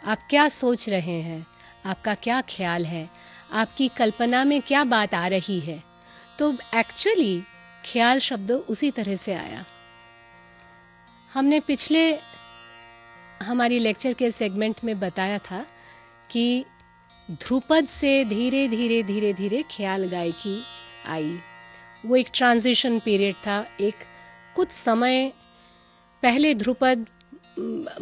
आप क्या सोच रहे हैं, आपका क्या ख्याल है, आपकी कल्पना में क्या बात आ रही है। तो एक्चुअली ख्याल शब्द उसी तरह से आया। हमने पिछले हमारी लेक्चर के सेगमेंट में बताया था कि ध्रुपद से धीरे धीरे धीरे धीरे ख्याल गायकी आई। वो एक ट्रांजिशन पीरियड था। एक कुछ समय पहले ध्रुपद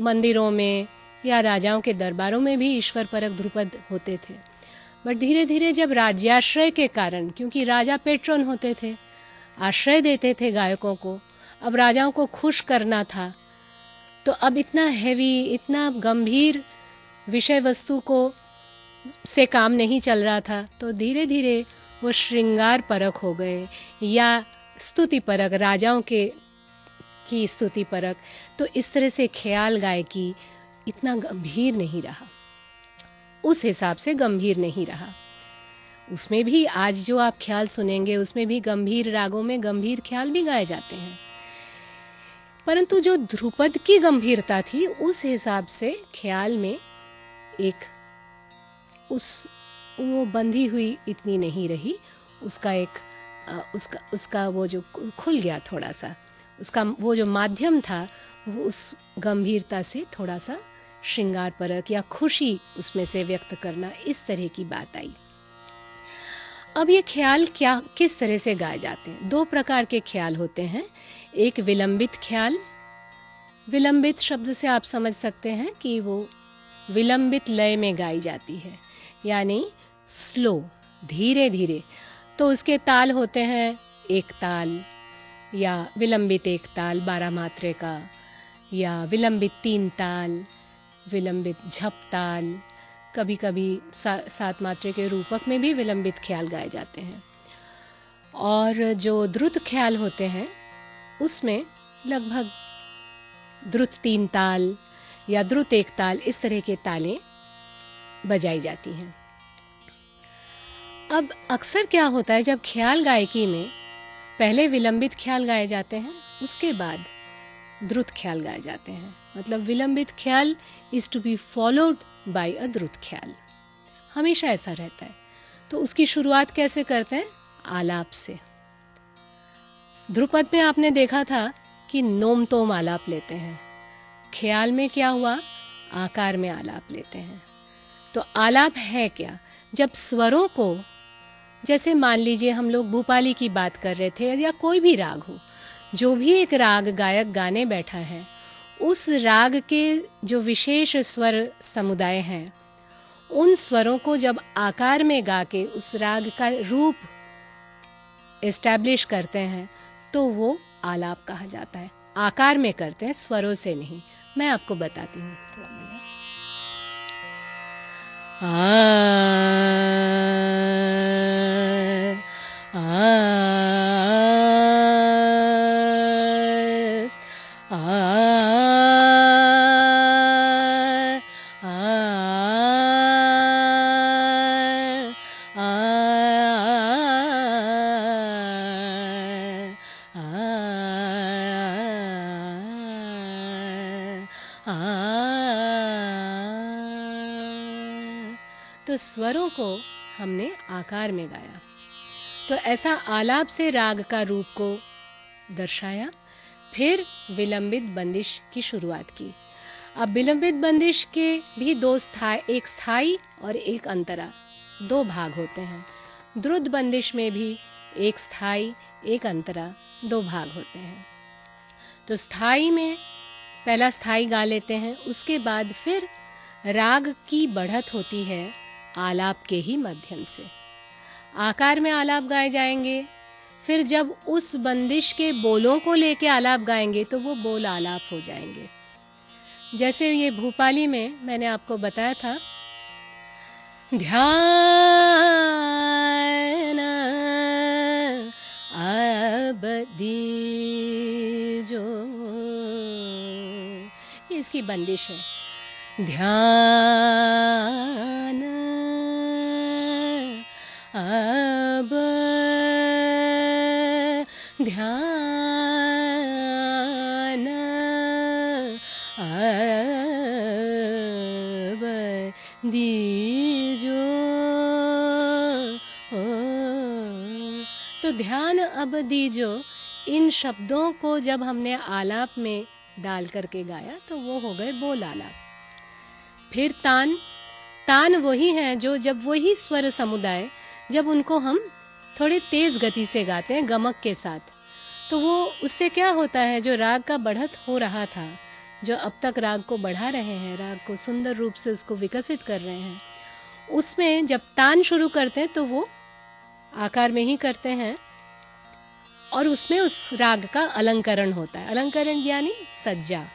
मंदिरों में या राजाओं के दरबारों में भी ईश्वर परक ध्रुपद होते थे, बट धीरे धीरे जब राज्याश्रय के कारण, क्योंकि राजा पेट्रन होते थे, आश्रय देते थे गायकों को, अब राजाओं को खुश करना था, तो अब इतना हैवी, इतना गंभीर विषय वस्तु को से काम नहीं चल रहा था, तो धीरे धीरे वो श्रृंगार परक हो गए या स्तुति परक, राजाओं की स्तुति परक। तो इस तरह से ख्याल गायकी इतना गंभीर नहीं रहा, उस हिसाब से गंभीर नहीं रहा। उसमें भी आज जो आप ख्याल सुनेंगे उसमें भी गंभीर रागों में गंभीर ख्याल भी गाए जाते हैं, परंतु जो ध्रुपद की गंभीरता थी उस हिसाब से ख्याल में एक वो बंधी हुई इतनी नहीं रही। उसका एक उसका वो जो खुल गया थोड़ा सा, उसका वो जो माध्यम था वो उस गंभीरता से थोड़ा सा श्रृंगार परक या खुशी उसमें से व्यक्त करना, इस तरह की बात आई। अब ये ख्याल किस तरह से गाए जाते हैं? दो प्रकार के ख्याल होते हैं। एक विलंबित ख्याल, विलंबित शब्द से आप समझ सकते हैं कि वो विलंबित लय में गाई जाती है, यानी स्लो, धीरे धीरे। तो उसके ताल होते हैं एक ताल या विलंबित एक ताल 12 मात्रे का, या विलंबित 3 ताल, विलंबित झप ताल, कभी कभी 7 मात्रे के रूपक में भी विलंबित ख्याल गाए जाते हैं। और जो द्रुत ख्याल होते हैं उसमें लगभग द्रुत 3 ताल या द्रुत 1 ताल, इस तरह के तालें बजाई जाती हैं। अब अक्सर क्या होता है, जब ख्याल गायकी में पहले विलंबित ख्याल गाए जाते हैं, उसके बाद द्रुत ख्याल गाए जाते हैं। मतलब विलंबित ख्याल is to be followed by a द्रुत ख्याल, हमेशा ऐसा रहता है। तो उसकी शुरुआत कैसे करते हैं? आलाप से। ध्रुपद में आपने देखा था कि नोम तोम आलाप लेते हैं, ख्याल में क्या हुआ? आकार में आलाप लेते हैं। तो आलाप है क्या? जब स्वरों को, जैसे मान लीजिए हम लोग भूपाली की बात कर रहे थे या कोई भी राग हो, जो भी एक राग गायक गाने बैठा है, उस राग के जो विशेष स्वर समुदाय हैं, उन स्वरों को जब आकार में गा के उस राग का रूप एस्टैब्लिश करते हैं तो वो आलाप कहा जाता है। आकार में करते हैं, स्वरों से नहीं। मैं आपको बताती हूँ। तो स्वरों को हमने आकार में गाया, तो ऐसा आलाप से राग का रूप को दर्शाया। फिर विलंबित बंदिश की शुरुआत की। अब विलंबित बंदिश के भी एक स्थाई और एक अंतरा, 2 भाग होते हैं। द्रुत बंदिश में भी एक स्थाई एक अंतरा, 2 भाग होते हैं। तो स्थाई में पहला स्थाई गा लेते हैं, उसके बाद फिर राग की बढ़त होती है आलाप के ही माध्यम से। आकार में आलाप गाए जाएंगे, फिर जब उस बंदिश के बोलों को लेके आलाप गाएंगे तो वो बोल आलाप हो जाएंगे। जैसे ये भूपाली में मैंने आपको बताया था, ध्यान अब दीजो, ये इसकी बंदिश है। ध्यान अब ध्यान दीजो। तो ध्यान अब दीजो, इन शब्दों को जब हमने आलाप में डाल करके गाया तो वो हो गए बोल आलाप। फिर तान, तान वही है जो जब वही स्वर समुदाय जब उनको हम थोड़े तेज गति से गाते हैं गमक के साथ, तो वो उससे क्या होता है, जो राग का बढ़त हो रहा था, जो अब तक राग को बढ़ा रहे हैं, राग को सुंदर रूप से उसको विकसित कर रहे हैं, उसमें जब तान शुरू करते हैं तो वो आकार में ही करते हैं और उसमें उस राग का अलंकरण होता है। अलंकरण यानी सज्जा।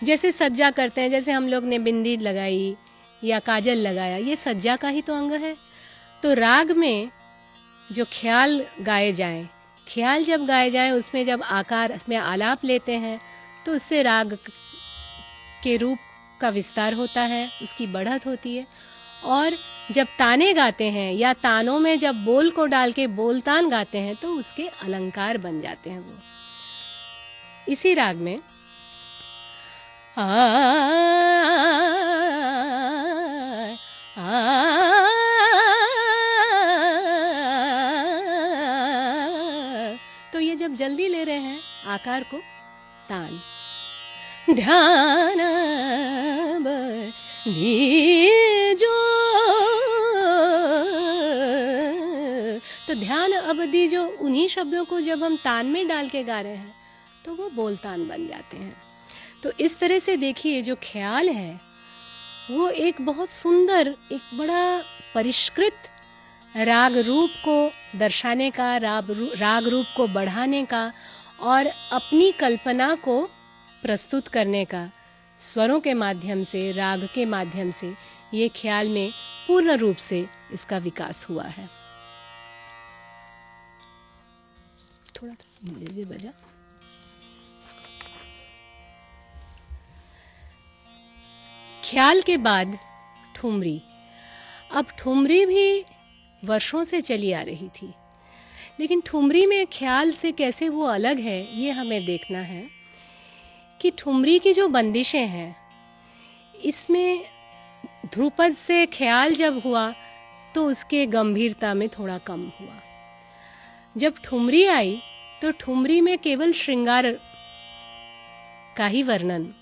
जैसे सज्जा करते हैं, जैसे हम लोग ने बिंदी लगाई या काजल लगाया, ये सज्जा का ही तो अंग है। तो राग में जो ख्याल गाए जाएं, ख्याल जब गाए जाएं, उसमें जब आकार में आलाप लेते हैं तो उससे राग के रूप का विस्तार होता है, उसकी बढ़त होती है। और जब ताने गाते हैं या तानों में जब बोल को डाल के बोलतान गाते हैं तो उसके अलंकार बन जाते हैं वो। इसी राग में आ, तो ये जब जल्दी ले रहे हैं आकार को, तान, ध्यान दीजो, तो ध्यान अब दीजो, उन्हीं शब्दों को जब हम तान में डाल के गा रहे हैं तो वो बोलतान बन जाते हैं। तो इस तरह से देखिए, जो ख्याल है वो एक बहुत सुंदर, एक बड़ा परिष्कृत राग रूप को दर्शाने का, राग रूप को बढ़ाने का और अपनी कल्पना को प्रस्तुत करने का, स्वरों के माध्यम से, राग के माध्यम से, ये ख्याल में पूर्ण रूप से इसका विकास हुआ है। थोड़ा धीरे बजा। ख्याल के बाद ठुमरी। अब ठुमरी भी वर्षों से चली आ रही थी, लेकिन ठुमरी में ख्याल से कैसे वो अलग है, ये हमें देखना है कि ठुमरी की जो बंदिशें हैं, इसमें ध्रुपद से ख्याल जब हुआ तो उसके गंभीरता में थोड़ा कम हुआ। जब ठुमरी आई तो ठुमरी में केवल श्रृंगार का ही वर्णन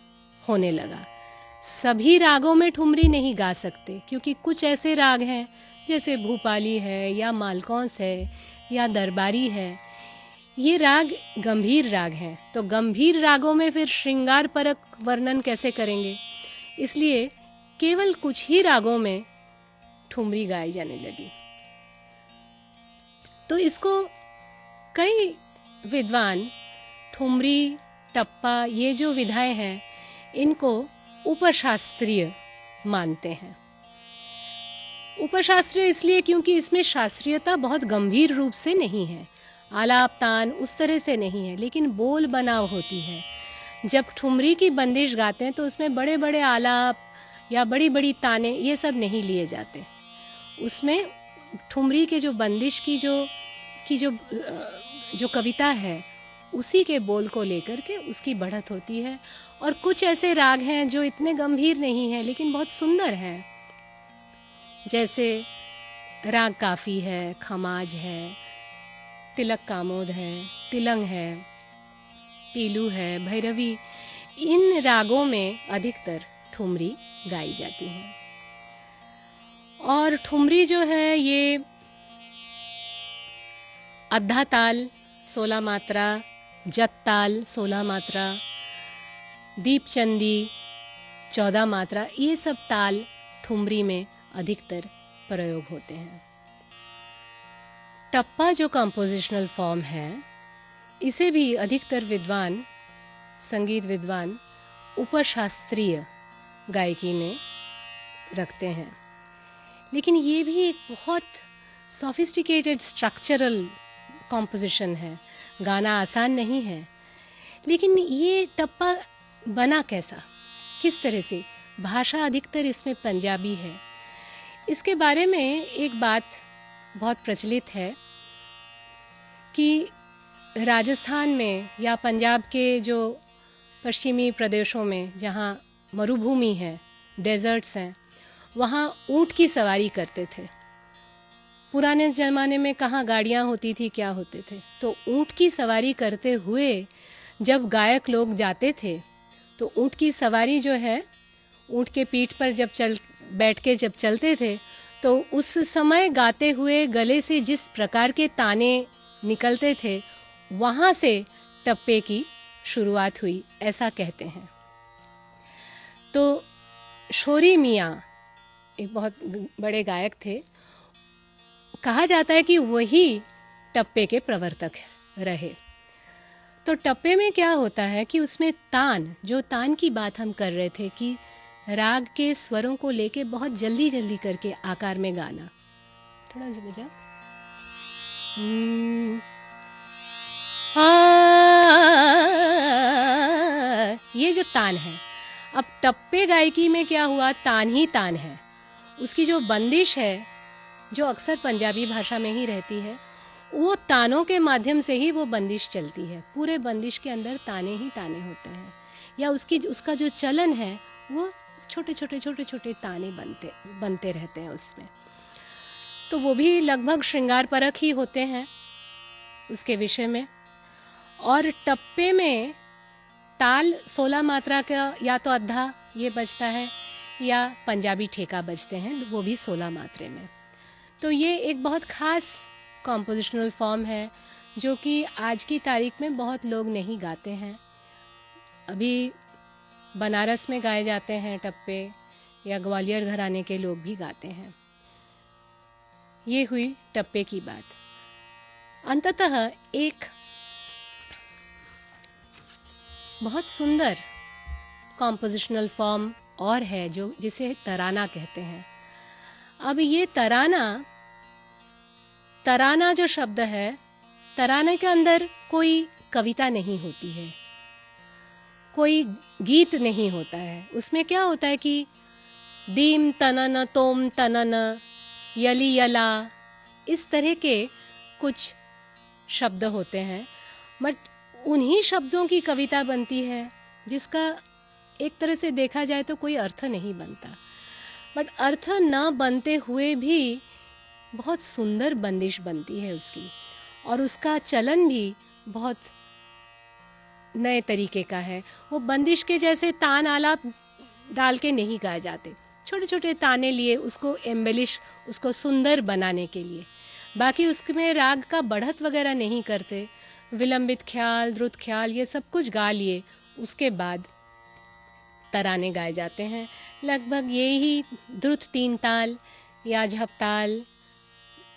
होने लगा। सभी रागों में ठुमरी नहीं गा सकते, क्योंकि कुछ ऐसे राग हैं जैसे भूपाली है या मालकौंस है या दरबारी है, ये राग गंभीर राग हैं। तो गंभीर रागों में फिर श्रृंगार परक वर्णन कैसे करेंगे, इसलिए केवल कुछ ही रागों में ठुमरी गाई जाने लगी। तो इसको कई विद्वान ठुमरी, टप्पा, ये जो विधाएं हैं, इनको उपशास्त्रीय मानते हैं। उपशास्त्रीय इसलिए क्योंकि इसमें शास्त्रीयता बहुत गंभीर रूप से नहीं है, आलाप तान उस तरह से नहीं है, लेकिन बोल बनाव होती है। जब ठुमरी की बंदिश गाते हैं तो उसमें बड़े बड़े आलाप या बड़ी बड़ी ताने, ये सब नहीं लिए जाते। उसमें ठुमरी के जो बंदिश की जो कविता है, उसी के बोल को लेकर के उसकी बढ़त होती है। और कुछ ऐसे राग हैं जो इतने गंभीर नहीं हैं लेकिन बहुत सुंदर हैं, जैसे राग काफी है, खमाज है, तिलक कामोद है, तिलंग है, पीलू है, भैरवी। इन रागों में अधिकतर ठुमरी गाई जाती है। और ठुमरी जो है ये अद्धा ताल 16 मात्रा, जत ताल 16 मात्रा, दीपचंदी 14 मात्रा, ये सब ताल ठुमरी में अधिकतर प्रयोग होते हैं। टप्पा जो कंपोजिशनल फॉर्म है, इसे भी अधिकतर विद्वान, संगीत विद्वान उपशास्त्रीय गायकी में रखते हैं, लेकिन ये भी एक बहुत सोफिस्टिकेटेड स्ट्रक्चरल कॉम्पोजिशन है, गाना आसान नहीं है। लेकिन ये टप्पा बना कैसा, किस तरह से? भाषा अधिकतर इसमें पंजाबी है। इसके बारे में एक बात बहुत प्रचलित है कि राजस्थान में या पंजाब के जो पश्चिमी प्रदेशों में, जहाँ मरुभूमि है, डेजर्ट्स हैं, वहाँ ऊँट की सवारी करते थे। पुराने ज़माने में कहाँ गाड़ियाँ होती थी, क्या होते थे, तो ऊँट की सवारी करते हुए जब गायक लोग जाते थे तो ऊँट की सवारी जो है, ऊँट के पीठ पर जब बैठ के जब चलते थे तो उस समय गाते हुए गले से जिस प्रकार के ताने निकलते थे, वहाँ से टप्पे की शुरुआत हुई, ऐसा कहते हैं। तो शोरी मियाँ एक बहुत बड़े गायक थे, कहा जाता है कि वही टप्पे के प्रवर्तक रहे। तो टप्पे में क्या होता है कि उसमें तान, जो तान की बात हम कर रहे थे कि राग के स्वरों को लेके बहुत जल्दी जल्दी करके आकार में गाना, थोड़ा सा बजा, ये जो तान है, अब टप्पे गायकी में क्या हुआ, तान ही तान है। उसकी जो बंदिश है, जो अक्सर पंजाबी भाषा में ही रहती है, वो तानों के माध्यम से ही वो बंदिश चलती है। पूरे बंदिश के अंदर ताने ही ताने होते हैं, या उसका जो चलन है वो छोटे छोटे ताने बनते रहते हैं उसमें। तो वो भी लगभग श्रृंगार परख ही होते हैं उसके विषय में। और टप्पे में ताल 16 मात्रा का या तो अद्धा ये बजता है या पंजाबी ठेका बजते हैं, वो भी 16 मात्रे में। तो ये एक बहुत खास कॉम्पोजिशनल फॉर्म है जो कि आज की तारीख में बहुत लोग नहीं गाते हैं। अभी बनारस में गाए जाते हैं टप्पे, या ग्वालियर घराने के लोग भी गाते हैं। ये हुई टप्पे की बात। अंततः एक बहुत सुंदर कॉम्पोजिशनल फॉर्म और है जो जिसे तराना कहते हैं। अब ये तराना जो शब्द है, तराने के अंदर कोई कविता नहीं होती है, कोई गीत नहीं होता है। उसमें क्या होता है कि दीम तनन तोम तनन यली यला, इस तरह के कुछ शब्द होते हैं, बट उन्हीं शब्दों की कविता बनती है जिसका एक तरह से देखा जाए तो कोई अर्थ नहीं बनता। बट अर्थ न बनते हुए भी बहुत सुंदर बंदिश बनती है उसकी, और उसका चलन भी बहुत नए तरीके का है। वो बंदिश के जैसे तान आलाप डाल के नहीं गाए जाते, छोटे छोटे ताने लिए उसको एम्बेलिश, उसको सुंदर बनाने के लिए। बाकी उसमें राग का बढ़त वगैरह नहीं करते, विलंबित ख्याल, द्रुत ख्याल, ये सब कुछ गा लिए, उसके बाद तराने गाए जाते हैं। लगभग यही द्रुत 3 ताल या झपताल,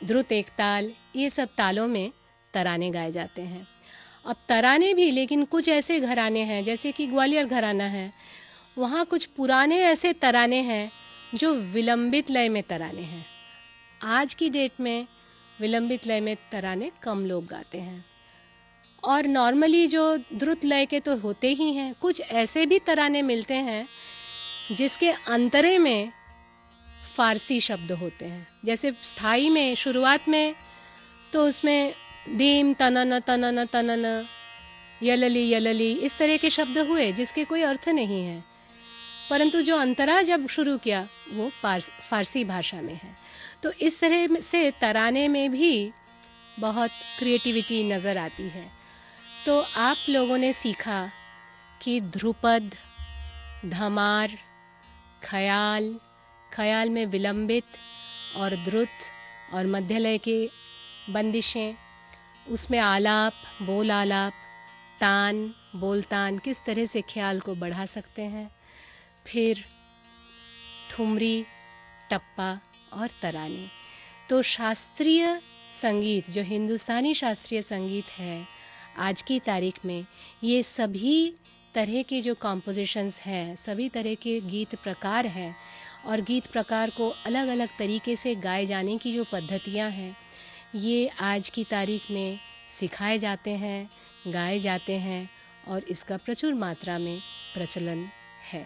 द्रुत 1 ताल, ये सब तालों में तराने गाए जाते हैं। अब तराने भी, लेकिन कुछ ऐसे घराने हैं जैसे कि ग्वालियर घराना है, वहाँ कुछ पुराने ऐसे तराने हैं जो विलंबित लय में तराने हैं। आज की डेट में विलंबित लय में तराने कम लोग गाते हैं, और नॉर्मली जो द्रुत लय के तो होते ही हैं, कुछ ऐसे भी तराने मिलते हैं जिसके अंतरे में फारसी शब्द होते हैं। जैसे स्थाई में शुरुआत में तो उसमें दीम तनन तनन तनन यलली यलली इस तरह के शब्द हुए जिसके कोई अर्थ नहीं है, परंतु जो अंतरा जब शुरू किया वो फारसी भाषा में है। तो इस तरह से तराने में भी बहुत क्रिएटिविटी नज़र आती है। तो आप लोगों ने सीखा कि ध्रुपद, धमार, ख्याल, ख्याल में विलंबित और द्रुत और मध्य लय की बंदिशें, उसमें आलाप, बोल आलाप, तान, बोल तान, किस तरह से ख्याल को बढ़ा सकते हैं, फिर ठुमरी, टप्पा और तराने। तो शास्त्रीय संगीत, जो हिंदुस्तानी शास्त्रीय संगीत है आज की तारीख में, ये सभी तरह के जो कॉम्पोजिशंस हैं, सभी तरह के गीत प्रकार हैं, और गीत प्रकार को अलग अलग तरीके से गाए जाने की जो पद्धतियाँ हैं, ये आज की तारीख में सिखाए जाते हैं, गाए जाते हैं, और इसका प्रचुर मात्रा में प्रचलन है।